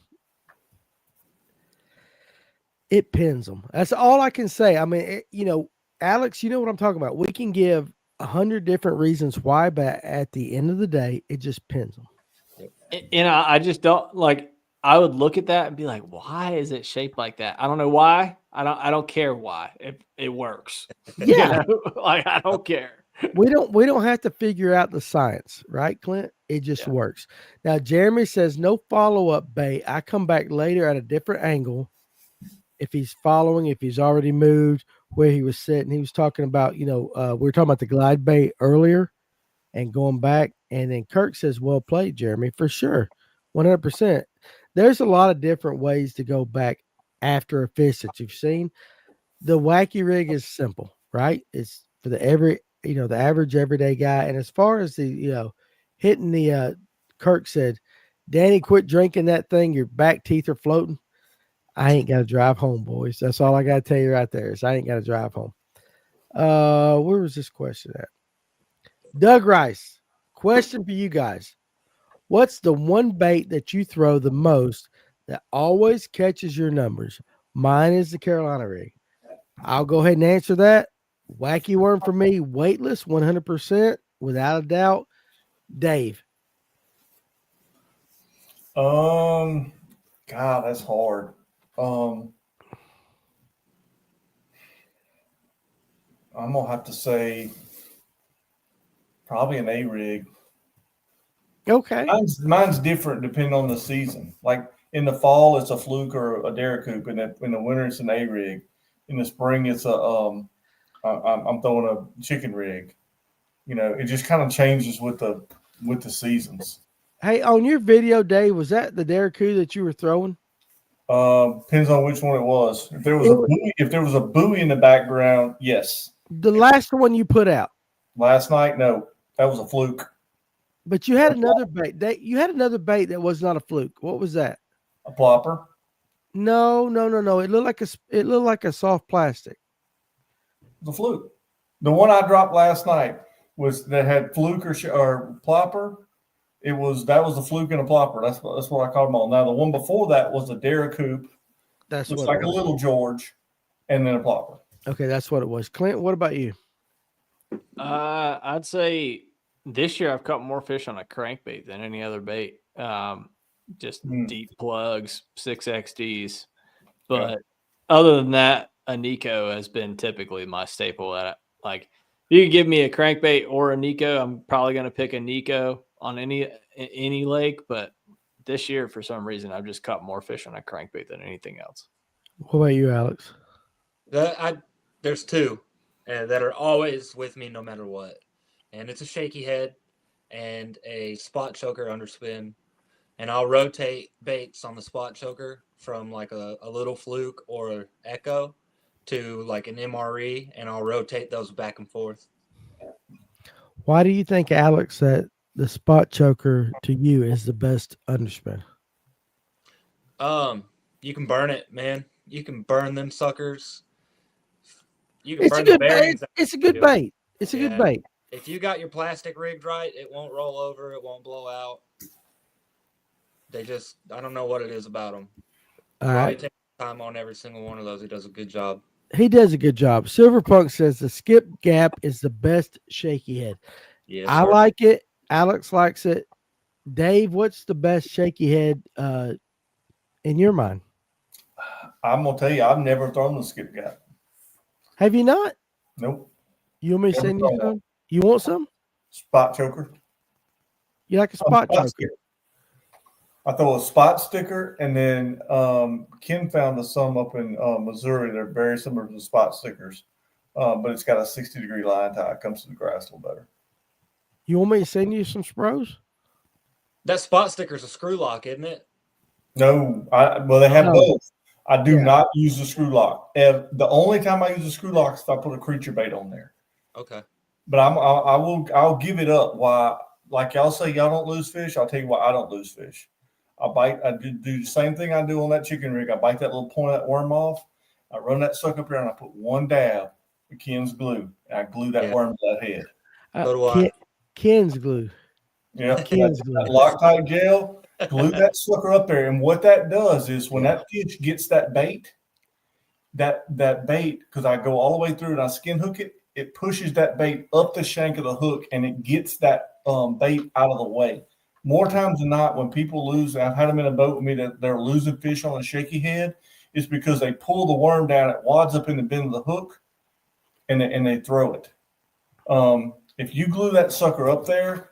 it pins them. That's all I can say. Alex, you know what I'm talking about. We can give 100 different reasons why, but at the end of the day, it just pins them. I just don't like. I would look at that and be like, "Why is it shaped like that?" I don't know why. I don't care why. It works. Yeah, like I don't care. We don't have to figure out the science, right, Clint? It just Yeah. works. Now, Jeremy says no follow-up bait. I come back later at a different angle. If he's following, if he's already moved where he was sitting, he was talking about, we were talking about the glide bait earlier and going back. And then Kirk says, well played, Jeremy, for sure. 100%. There's a lot of different ways to go back after a fish that you've seen. The wacky rig is simple, right? It's for the average everyday guy. And as far as the, hitting the, Kirk said, Danny, quit drinking that thing. Your back teeth are floating. I ain't got to drive home, boys. That's all I got to tell you right there is I ain't got to drive home. Where was this question at? Doug Rice, question for you guys. What's the one bait that you throw the most that always catches your numbers? Mine is the Carolina rig. I'll go ahead and answer that. Wacky worm for me, weightless, 100%, without a doubt. Dave. God, that's hard. I'm gonna have to say probably an A rig. Okay. Mine's different depending on the season. Like in the fall, it's a fluke or a Derricoop. In the winter, it's an A rig. In the spring, it's I'm throwing a chicken rig. It just kind of changes with the seasons. Hey, on your video, Dave, was that the Derricoop that you were throwing? Depends on which one it was. If there was a buoy in the background, yes. The last one you put out. Last night, no, that was a fluke. But you had another bait. You had another bait that was not a fluke. What was that? A plopper. No. It looked like a soft plastic. The fluke. The one I dropped last night was that had fluke or plopper. That was a fluke and a plopper. That's what I called them all. Now the one before that was a Derricoop. That's looks what like a little George, and then a plopper. Okay, that's what it was. Clint, what about you? I'd say this year I've caught more fish on a crankbait than any other bait. Just deep plugs, 6XDs. But other than that, a Nico has been typically my staple. Like, you can give me a crankbait or a Nico, I'm probably going to pick a Nico on any lake. But this year, for some reason, I've just caught more fish on a crankbait than anything else. What about you, Alex? There's two that are always with me no matter what. And it's a shaky head and a spot choker underspin. And I'll rotate baits on the spot choker from like a little fluke or an echo to like an MRE, and I'll rotate those back and forth. Why do you think, Alex, that the spot choker to you is the best underspin? You can burn it, man. You can burn them suckers. You can It's burn a good the bearings. bait. It's a good bait. It's a good bait. If you got your plastic rigged right, it won't roll over. It won't blow out. I don't know what it is about them. All right. Take time on every single one of those. He does a good job. He does a good job. Silverpunk says the skip gap is the best shaky head. Yes, I like it. Alex likes it. Dave, what's the best shaky head in your mind? I'm gonna tell you, I've never thrown the skip gap. Have you not? Nope. You want me to send you some? You want some? Spot choker. You like a spot choker? Sticker. I throw a spot sticker, and then Ken found some up in Missouri. They're very similar to the spot stickers, but it's got a 60-degree line tie. It comes to the grass a little better. You want me to send you some Spros? That spot sticker's a screw lock, isn't it? No, they have both. I do not use the screw lock. The only time I use a screw lock is if I put a creature bait on there. Okay. But I'll give it up. Why? Like y'all say, y'all don't lose fish. I'll tell you why I don't lose fish. I do the same thing I do on that chicken rig. I bite that little point of that worm off. I run that sucker up here and I put one dab of Ken's glue, and I glue that worm to that head. So do I. Ken's glue. Yeah, Ken's glue. That Loctite gel. Glue that sucker up there, and what that does is when that fish gets that bait, that bait, because I go all the way through and I skin hook it, it pushes that bait up the shank of the hook, and it gets that bait out of the way. More times than not, when people lose, I've had them in a boat with me that they're losing fish on a shaky head, it's because they pull the worm down, it wads up in the bend of the hook, and they throw it. if you glue that sucker up there,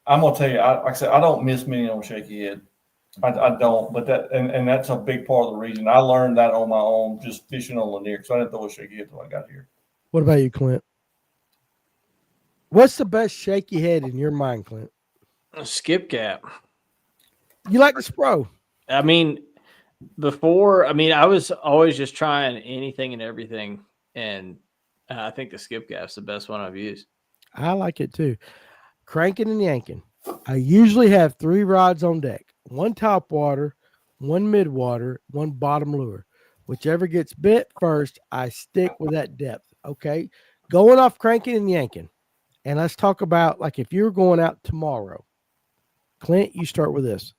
I'm gonna tell you, like I said, I don't miss many on shaky head. I don't, but and that's a big part of the reason. I learned that on my own, just fishing on Lanier, because I didn't throw a shaky head until I got here. What about you, Clint? What's the best shaky head in your mind, Clint? Skip gap. You like the Spro? I mean, I was always just trying anything and everything, and I think the skip gap's the best one I've used. I like it too. Cranking and yanking. I usually have 3 rods on deck. 1 top water, 1 mid water, 1 bottom lure. Whichever gets bit first, I stick with that depth. Okay. Going off cranking and yanking. And let's talk about, like, if you're going out tomorrow, Clint, you start with this.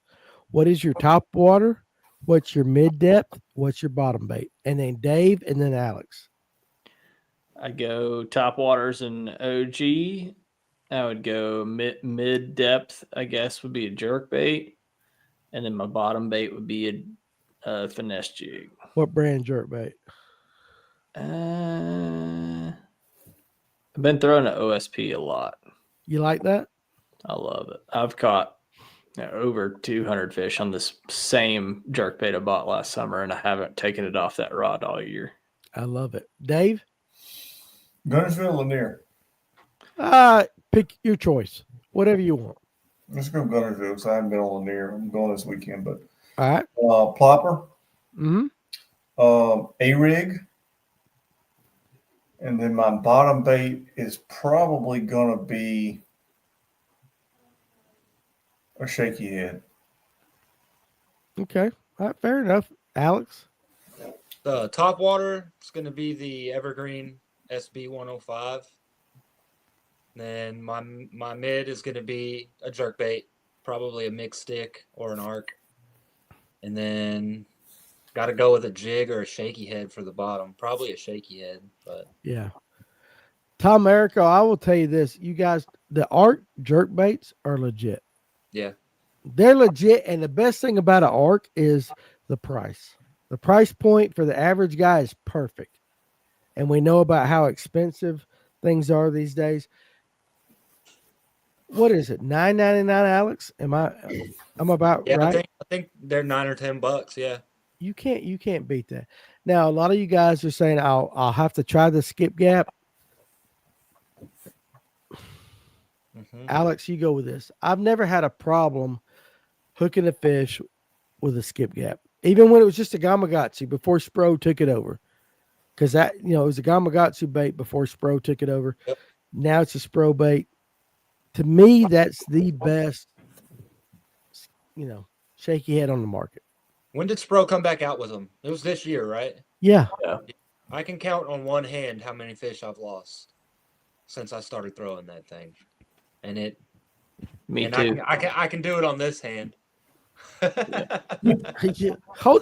What is your top water? What's your mid depth? What's your bottom bait? And then Dave, and then Alex. I go top waters and OG. I would go mid depth, I guess, would be a jerk bait. And then my bottom bait would be a finesse jig. What brand jerk bait? I've been throwing an OSP a lot. You like that? I love it. I've caught over 200 fish on this same jerk bait I bought last summer, and I haven't taken it off that rod all year. I love it. Dave? Gunnersville, Lanier. Pick your choice. Whatever you want. Let's go Gunnersville, because I haven't been on Lanier. I'm going this weekend, but All right. Plopper, Mm-hmm. A-rig, and then my bottom bait is probably going to be a shaky head. Okay. All right. Fair enough. Alex? The top water is going to be the Evergreen SB 105. Then my mid is going to be a jerkbait, probably a mixed stick or an arc. And then got to go with a jig or a shaky head for the bottom. Probably a shaky head, but Yeah. Tom Erico, I will tell you this. You guys, the arc jerk baits are legit. yeah. They're legit. And the best thing about an arc is the price. The price point for the average guy is perfect. And we know about how expensive things are these days. What is it? $9.99, Alex? I'm about Yeah, right? I think they're $9 or $10, yeah. You can't beat that. Now, a lot of you guys are saying I'll have to try the skip gap. Mm-hmm. Alex, you go with this. I've never had a problem hooking a fish with a skip gap, even when it was just a Gamakatsu before Spro took it over. Because that, it was a Gamakatsu bait before Spro took it over. Yep. Now it's a Spro bait. To me, that's the best, shaky head on the market. When did Spro come back out with them? It was this year, right? Yeah. I can count on one hand how many fish I've lost since I started throwing that thing. And Me and too. I can do it on this hand. Hold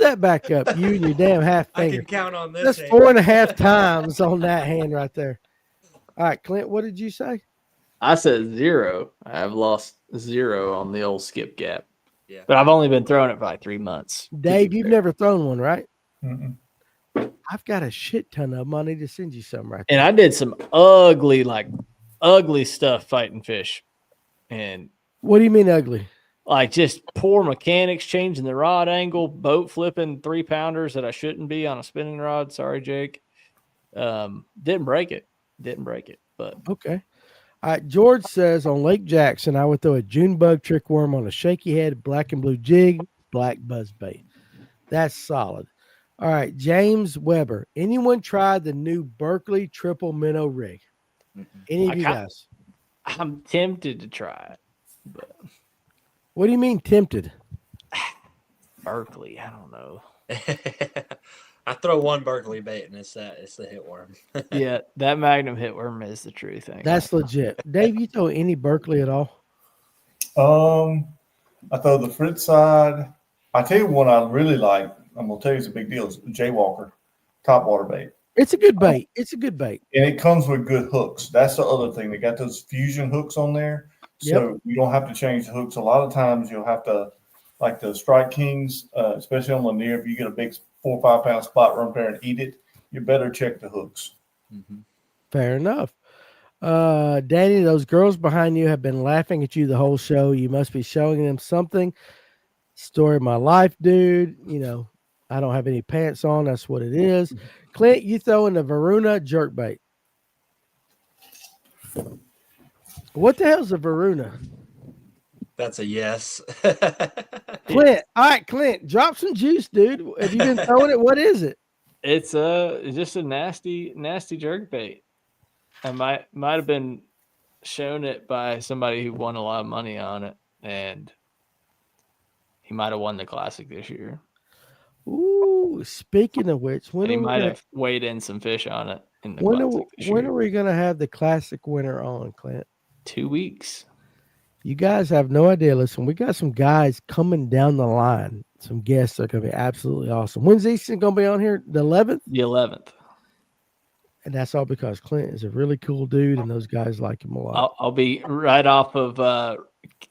that back up, you and your damn half I finger. can count on this That's hand. 4.5 times on that hand right there. All right, Clint, what did you say? I said 0. I've lost 0 on the old skip gap. Yeah. But I've only been throwing it for like 3 months. Dave, you've never thrown one, right? Mm-mm. I've got a shit ton of them. I need to send you some right And there. I did some ugly stuff fighting fish. And What do you mean ugly? like just poor mechanics, changing the rod angle, boat flipping 3-pounders that I shouldn't be on a spinning rod. Sorry, Jake. Didn't break it. But Okay. All right, George says on Lake Jackson, I would throw a June bug trick worm on a shaky head, black and blue jig, black buzz bait. That's solid. All right, James Weber. Anyone tried the new Berkeley triple minnow rig? Any of you guys? I'm tempted to try it. But What do you mean tempted? Berkeley, I don't know. I throw one Berkeley bait and it's the hit worm. Yeah, that Magnum hitworm is the true thing. That's legit. Dave, you throw any Berkeley at all? I throw the Fritz side. I tell you one I really like. I'm gonna tell you it's a big deal. It's Jaywalker top water bait, It's a good bait. It's a good bait. and it comes with good hooks. That's the other thing. They got those fusion hooks on there, so you don't have to change the hooks. A lot of times you'll have to, like the Strike Kings, especially on Lanier, if you get a big 4 or 5 pound spot run up there and eat it, you better check the hooks. Mm-hmm. Fair enough. Danny, those girls behind you have been laughing at you the whole show. You must be showing them something. Story of my life, dude. You know, I don't have any pants on. That's what it is. Clint, you throwing the Varuna jerkbait. What the hell's a Varuna? That's a yes. Clint, all right, Clint, drop some juice, dude. Have you been throwing it? What is it? It's just a nasty jerk bait. I might have been shown it by somebody who won a lot of money on it, and he might have won the classic this year. Ooh, speaking of which, And he might have weighed in some fish on it in the when classic this when year. are we gonna have the classic winner on, Clint? 2 weeks. You guys have no idea. Listen, we got some guys coming down the line. Some guests that are going to be absolutely awesome. When's Easton going to be on here? The 11th? The 11th. And that's all because Clint is a really cool dude, and those guys like him a lot. I'll be right off of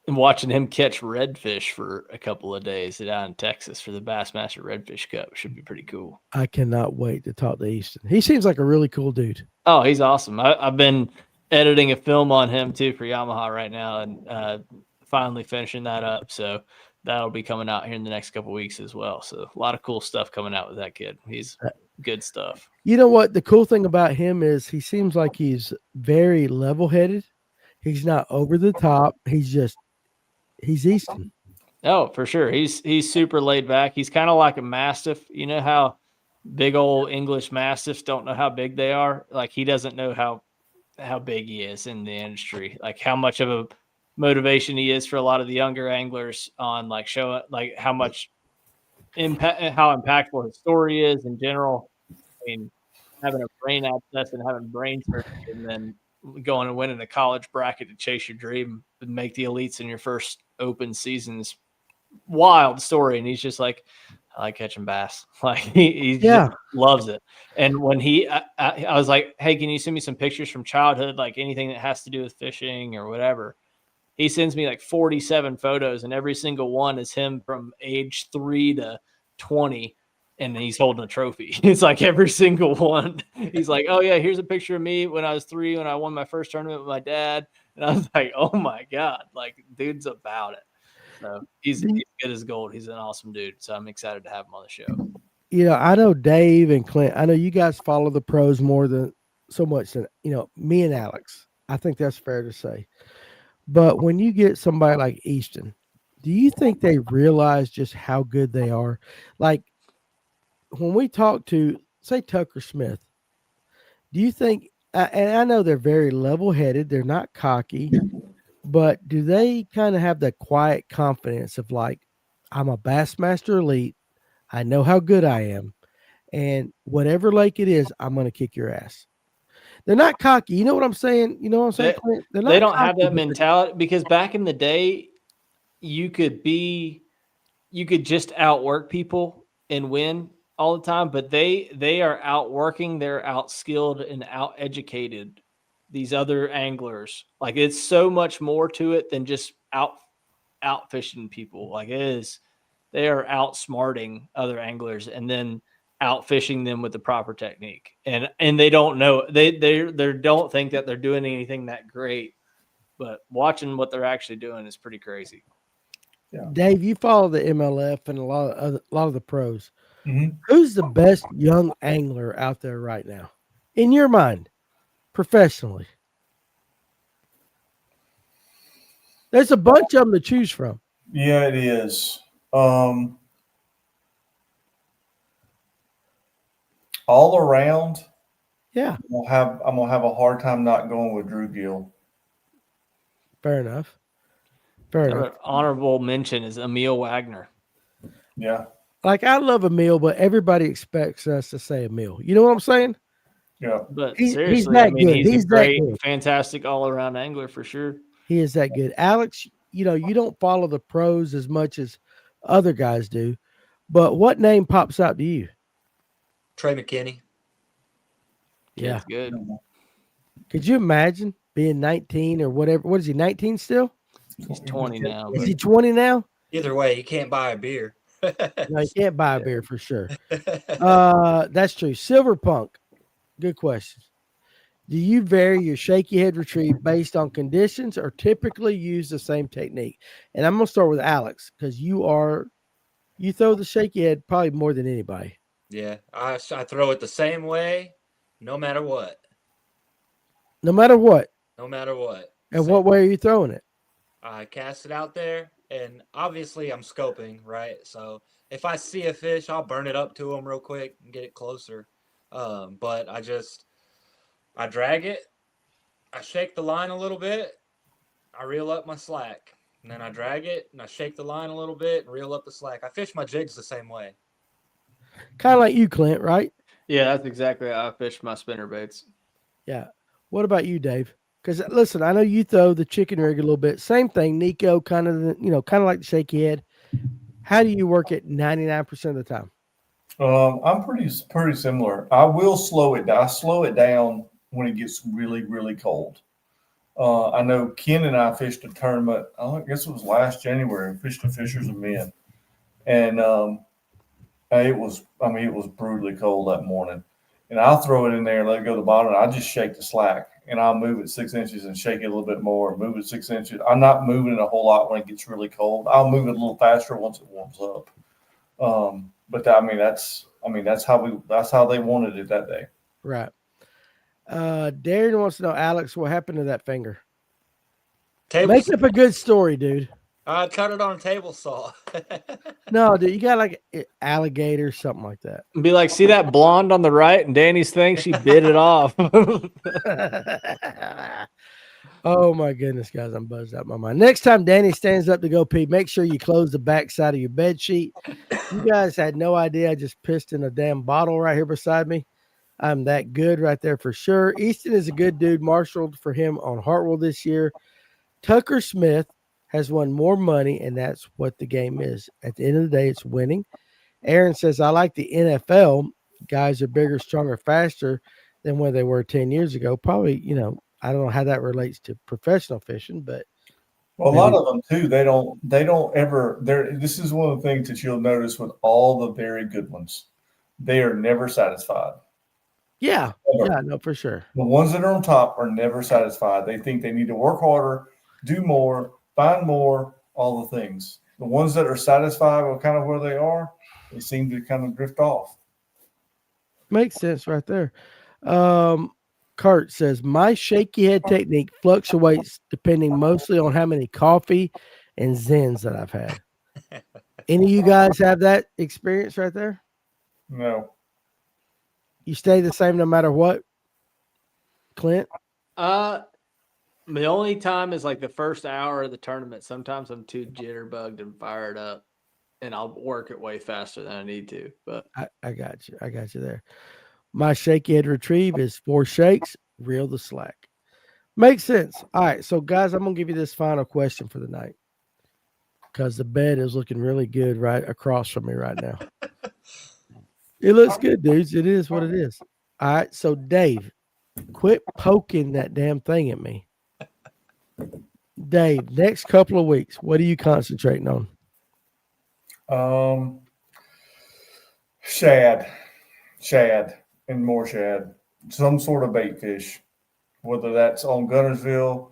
watching him catch redfish for a couple of days down in Texas for the Bassmaster Redfish Cup. Should be pretty cool. I cannot wait to talk to Easton. He seems like a really cool dude. Oh, he's awesome. I've been editing a film on him too for Yamaha right now, and finally finishing that up. So that'll be coming out here in the next couple of weeks as well. So a lot of cool stuff coming out with that kid. He's good stuff. You know what? The cool thing about him is he seems like he's very level-headed. He's not over the top. He's Easton. Oh, for sure. He's super laid back. He's kind of like a Mastiff. You know how big old English Mastiffs don't know how big they are? Like he doesn't know how big he is in the industry, like how much of a motivation he is for a lot of the younger anglers on like showing like how much impact, how impactful his story is in general. I mean, having a brain abscess and having brain surgery and then going and winning a college bracket to chase your dream and make the elites in your first open seasons. Wild story. And he's just like, I like catching bass. Like he just loves it. And when I was like, hey, can you send me some pictures from childhood? Like anything that has to do with fishing or whatever. He sends me like 47 photos and every single one is him from age 3 to 20. And he's holding a trophy. It's like every single one. He's like, oh yeah, here's a picture of me when I was 3, when I won my first tournament with my dad. And I was like, oh my God, like dude's about it. So he's good as gold. He's an awesome dude. So I'm excited to have him on the show. You know, I know Dave and Clint, I know you guys follow the pros more than so much than, you know, me and Alex. I think that's fair to say. But when you get somebody like Easton, do you think they realize just how good they are? Like when we talk to, say, Tucker Smith, do you think, and I know they're very level-headed, they're not cocky, but do they kind of have that quiet confidence of like, I'm a Bassmaster Elite, I know how good I am, and whatever lake it is, I'm going to kick your ass. They're not cocky. You know what I'm saying? You know what I'm saying? They don't have that mentality because back in the day, you could just outwork people and win all the time, but they are outworking, they're outskilled and outeducated these other anglers. Like it's so much more to it than just out fishing people. Like it is, they are outsmarting other anglers and then out fishing them with the proper technique. And they don't know, they don't think that they're doing anything that great, but watching what they're actually doing is pretty crazy. Yeah. Dave, you follow the MLF and a lot of the pros. Mm-hmm. Who's the best young angler out there right now, in your mind, professionally? There's a bunch of them to choose from. Yeah, it is. All around. Yeah, I'm gonna have a hard time not going with Drew Gill. Fair enough. Fair enough. Honorable mention is Emil Wagner. Yeah. Like I love Emil, but everybody expects us to say Emil. You know what I'm saying? Yeah. But he's seriously, that I mean, good. he's a great, fantastic all-around angler for sure. He is that good. Alex, you know, you don't follow the pros as much as other guys do, but what name pops out to you? Trey McKinney. Yeah. Kid's good. Could you imagine being 19 or whatever? What is he, 19 still? He's 20 now. Is he 20 now? Either way, he can't buy a beer. No, you can't buy a beer for sure. That's true. Silver Punk. Good question. Do you vary your shaky head retrieve based on conditions or typically use the same technique? And I'm going to start with Alex because you throw the shaky head probably more than anybody. Yeah, I throw it the same way, no matter what. No matter what. No matter what. And what way are you throwing it? I cast it out there, and obviously I'm scoping, right? So if I see a fish, I'll burn it up to him real quick and get it closer. But I drag it, I shake the line a little bit, I reel up my slack, and then I drag it and I shake the line a little bit and reel up the slack. I fish my jigs the same way. Kind of like you, Clint, right? Yeah, that's exactly how I fish my spinner baits. Yeah. What about you, Dave? Because listen, I know you throw the chicken rig a little bit. Same thing, Nico, kind of like the shaky head. How do you work it 99% of the time? I'm pretty similar. I will slow it down. I slow it down when it gets really, really cold. I know Ken and I fished a tournament. I guess it was last January. We fished the Fishers of Men, and it was brutally cold that morning. And I'll throw it in there, let it go to the bottom. And I just shake the slack, and I'll move it 6 inches and shake it a little bit more. Move it 6 inches. I'm not moving it a whole lot when it gets really cold. I'll move it a little faster once it warms up. But that's how they wanted it that day. Right. Darren wants to know, Alex, what happened to that finger? Make up a good story, dude. I cut it on a table saw. No, dude, you got like an alligator, something like that. Be like, see that blonde on the right and Danny's thing? She bit it off. Oh my goodness, guys, I'm buzzed out of my mind. Next time Danny stands up to go pee, make sure you close the back side of your bed sheet. You guys had no idea I just pissed in a damn bottle right here beside me. I'm that good right there for sure. Easton is a good dude. Marshaled for him on Hartwell this year. Tucker Smith has won more money, and that's what the game is. At the end of the day, it's winning. Aaron says, I like the NFL. Guys are bigger, stronger, faster than when they were 10 years ago. Probably, I don't know how that relates to professional fishing, but well, a lot of them too. They don't ever. This is one of the things that you'll notice with all the very good ones. They are never satisfied. Yeah, no, for sure. The ones that are on top are never satisfied. They think they need to work harder, do more, find more, all the things. The ones that are satisfied with kind of where they are, they seem to kind of drift off. Makes sense right there. Kurt says, my shaky head technique fluctuates depending mostly on how many coffee and Zens that I've had. Any of you guys have that experience right there? No. You stay the same no matter what, Clint? The only time is like the first hour of the tournament. Sometimes I'm too jitterbugged and fired up, and I'll work it way faster than I need to. But I got you. I got you there. My shaky head retrieve is 4 shakes, reel the slack. Makes sense. All right, so guys, I'm going to give you this final question for the night because the bed is looking really good right across from me right now. It looks good, dudes. It is what it is. All right, so Dave, quit poking that damn thing at me. Dave, next couple of weeks, what are you concentrating on? Shad, and more shad. Some sort of bait fish, whether that's on Gunnersville,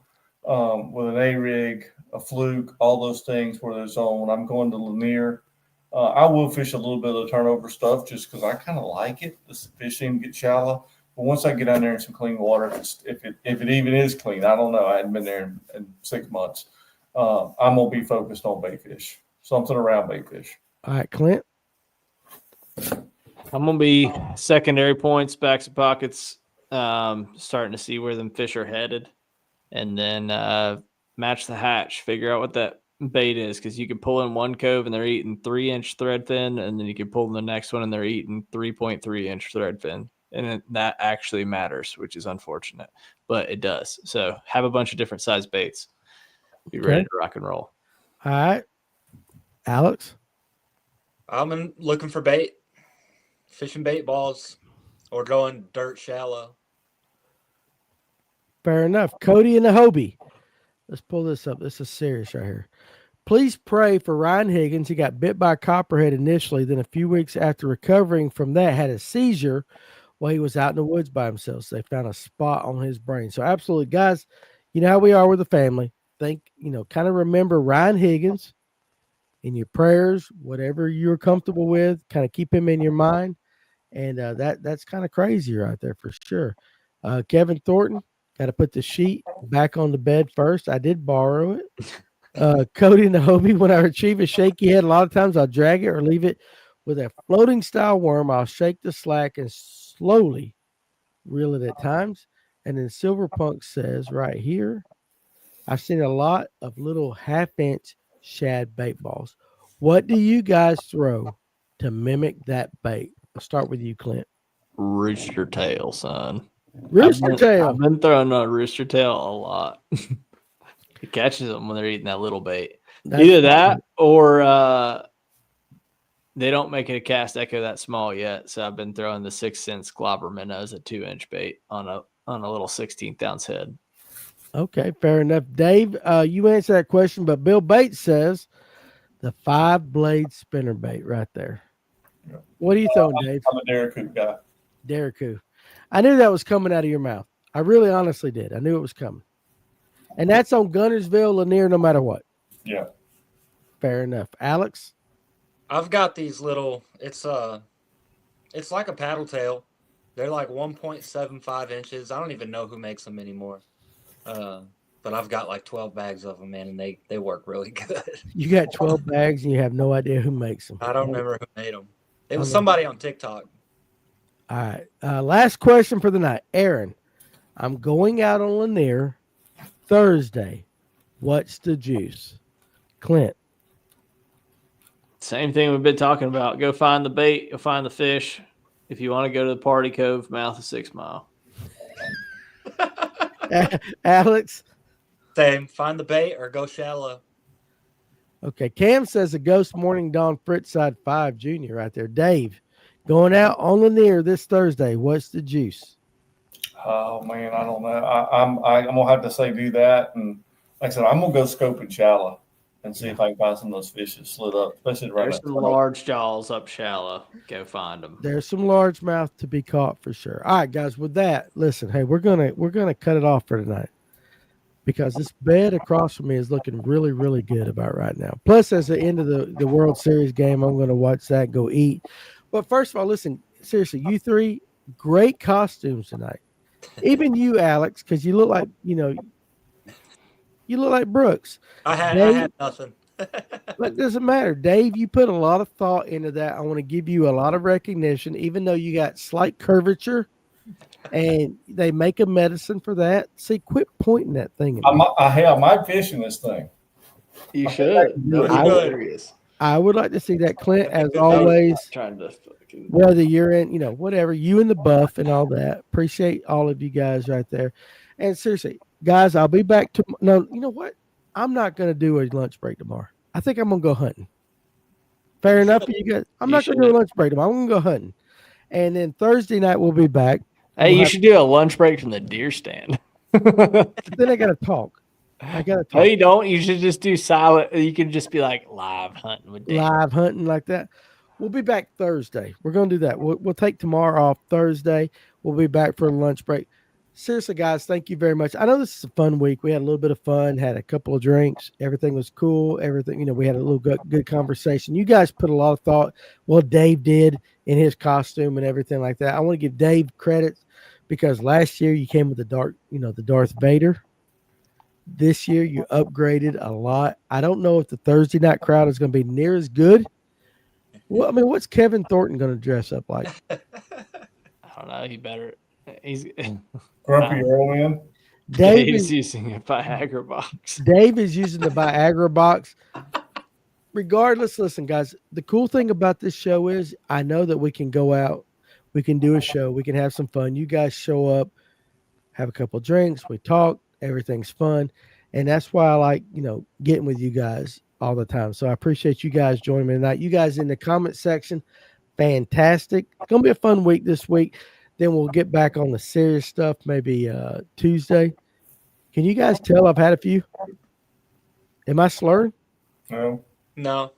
with an A-rig, a fluke, all those things, whether it's on when I'm going to Lanier. I will fish a little bit of the turnover stuff just because I kind of like it. The fishing get shallow. But once I get down there in some clean water, if it even is clean, I don't know. I hadn't been there in 6 months. I'm going to be focused on bait fish, something around bait fish. All right, Clint. I'm going to be secondary points, backs and pockets, starting to see where them fish are headed, and then match the hatch, figure out what that bait is, because you can pull in one cove and they're eating 3-inch thread fin, and then you can pull in the next one and they're eating 3.3-inch thread fin. And that actually matters, which is unfortunate, but it does. So have a bunch of different size baits. Be ready to rock and roll. All right. Alex? I'm looking for bait, fishing bait balls, or going dirt shallow. Fair enough. Cody and the Hobie. Let's pull this up. This is serious right here. Please pray for Ryan Higgins. He got bit by a copperhead initially, then a few weeks after recovering from that had a seizure Well, he was out in the woods by himself. So they found a spot on his brain. So absolutely, guys, you know how we are with the family. Think, kind of remember Ryan Higgins in your prayers, whatever you're comfortable with, kind of keep him in your mind. And that's kind of crazy right there for sure. Kevin Thornton, got to put the sheet back on the bed first. I did borrow it. Cody Nahobi, when I retrieve a shaky head, a lot of times I'll drag it or leave it with a floating style worm. I'll shake the slack and slowly reel it at times. And then Silverpunk says right here, I've seen a lot of little half-inch shad bait balls. What do you guys throw to mimic that bait? I'll start with you, Clint. Rooster tail, son. Rooster tail. I've been throwing a rooster tail a lot. It catches them when they're eating that little bait. Either that or they don't make it a cast echo that small yet. So I've been throwing the 6 cents Globber minnows, a 2-inch bait on a little 16th ounce head. Okay, fair enough. Dave, you answered that question, but Bill Bates says the 5-blade spinner bait right there. Yeah. What are you throwing, Dave? I'm a Derrick guy. Derrick. I knew that was coming out of your mouth. I really honestly did. I knew it was coming. And that's on Gunnersville, Lanier, no matter what. Yeah. Fair enough. Alex? I've got these little, it's like a paddle tail. They're like 1.75 inches. I don't even know who makes them anymore. But I've got like 12 bags of them, man, and they work really good. You got 12 bags and you have no idea who makes them. I don't remember who made them. It was somebody on TikTok. All right. Last question for the night. Aaron, I'm going out on Lanier Thursday. What's the juice? Clint? Same thing we've been talking about. Go find the bait. You'll find the fish. If you want to go to the Party Cove, mouth of 6 Mile. Alex? Same. Find the bait or go shallow. Okay. Cam says a Ghost Morning Dawn Fritzside 5 Junior right there. Dave, going out on Lanier this Thursday. What's the juice? Oh man, I don't know. I'm gonna have to say do that, and like I said, I'm gonna go scoping shallow and see if I can find some of those fish that slid up, especially right There's some large jaws up shallow. Go find them. There's some largemouth to be caught for sure. All right, guys. With that, listen. Hey, we're gonna cut it off for tonight because this bed across from me is looking really, really good about right now. Plus, as the end of the World Series game, I'm gonna watch that, go eat. But first of all, listen. Seriously, you three, great costumes tonight. Even you, Alex, because you look like you look like Brooks. I had nothing. But it doesn't matter. Dave, you put a lot of thought into that. I want to give you a lot of recognition, even though you got slight curvature and they make a medicine for that. See, quit pointing that thing at me. I might fish in this thing. You should. I would like to see that, Clint, as always. Trying to whether you're in, whatever, you and the buff and all that. Appreciate all of you guys right there. And seriously, guys, I'll be back to no, you know what? I'm not going to do a lunch break tomorrow. I think I'm going to go hunting. Fair enough, you guys. I'm not going to do a lunch break tomorrow. I'm going to go hunting. And then Thursday night we'll be back. Hey, you should do a lunch break from the deer stand. Then I got to talk. No, you don't. You should just do silent. You can just be like live hunting with Dan. Live hunting like that. We'll be back Thursday. We're going to do that. We'll take tomorrow off. Thursday, we'll be back for a lunch break. Seriously, guys, thank you very much. I know this is a fun week. We had a little bit of fun, had a couple of drinks. Everything was cool. Everything, we had a little good conversation. You guys put a lot of thought. Well, Dave did in his costume and everything like that. I want to give Dave credit because last year you came with the Darth Vader. This year you upgraded a lot. I don't know if the Thursday night crowd is going to be near as good. Well, I mean, what's Kevin Thornton going to dress up like? I don't know. He better. He's Grumpy Earl in. Dave's using a Viagra box. Dave is using the Viagra box. Regardless, listen, guys, the cool thing about this show is I know that we can go out, we can do a show, we can have some fun. You guys show up, have a couple of drinks, we talk, everything's fun. And that's why I like, getting with you guys all the time. So I appreciate you guys joining me tonight. You guys in the comment section, fantastic. It's going to be a fun week this week. Then we'll get back on the serious stuff maybe Tuesday. Can you guys tell I've had a few? Am I slurring? No.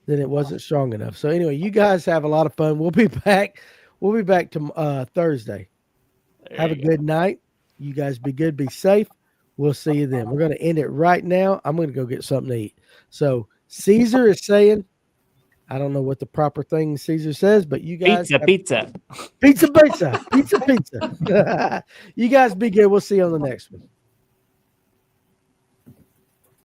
Then it wasn't strong enough. So anyway, you guys have a lot of fun. We'll be back We'll be back to Thursday. There Have a you go. good night. You guys be good, be safe. We'll see you then. We're going to end it right now. I'm going to go get something to eat. So Caesar is saying, I don't know what the proper thing Caesar says, but you guys Pizza. pizza. You guys be good. We'll see you on the next one.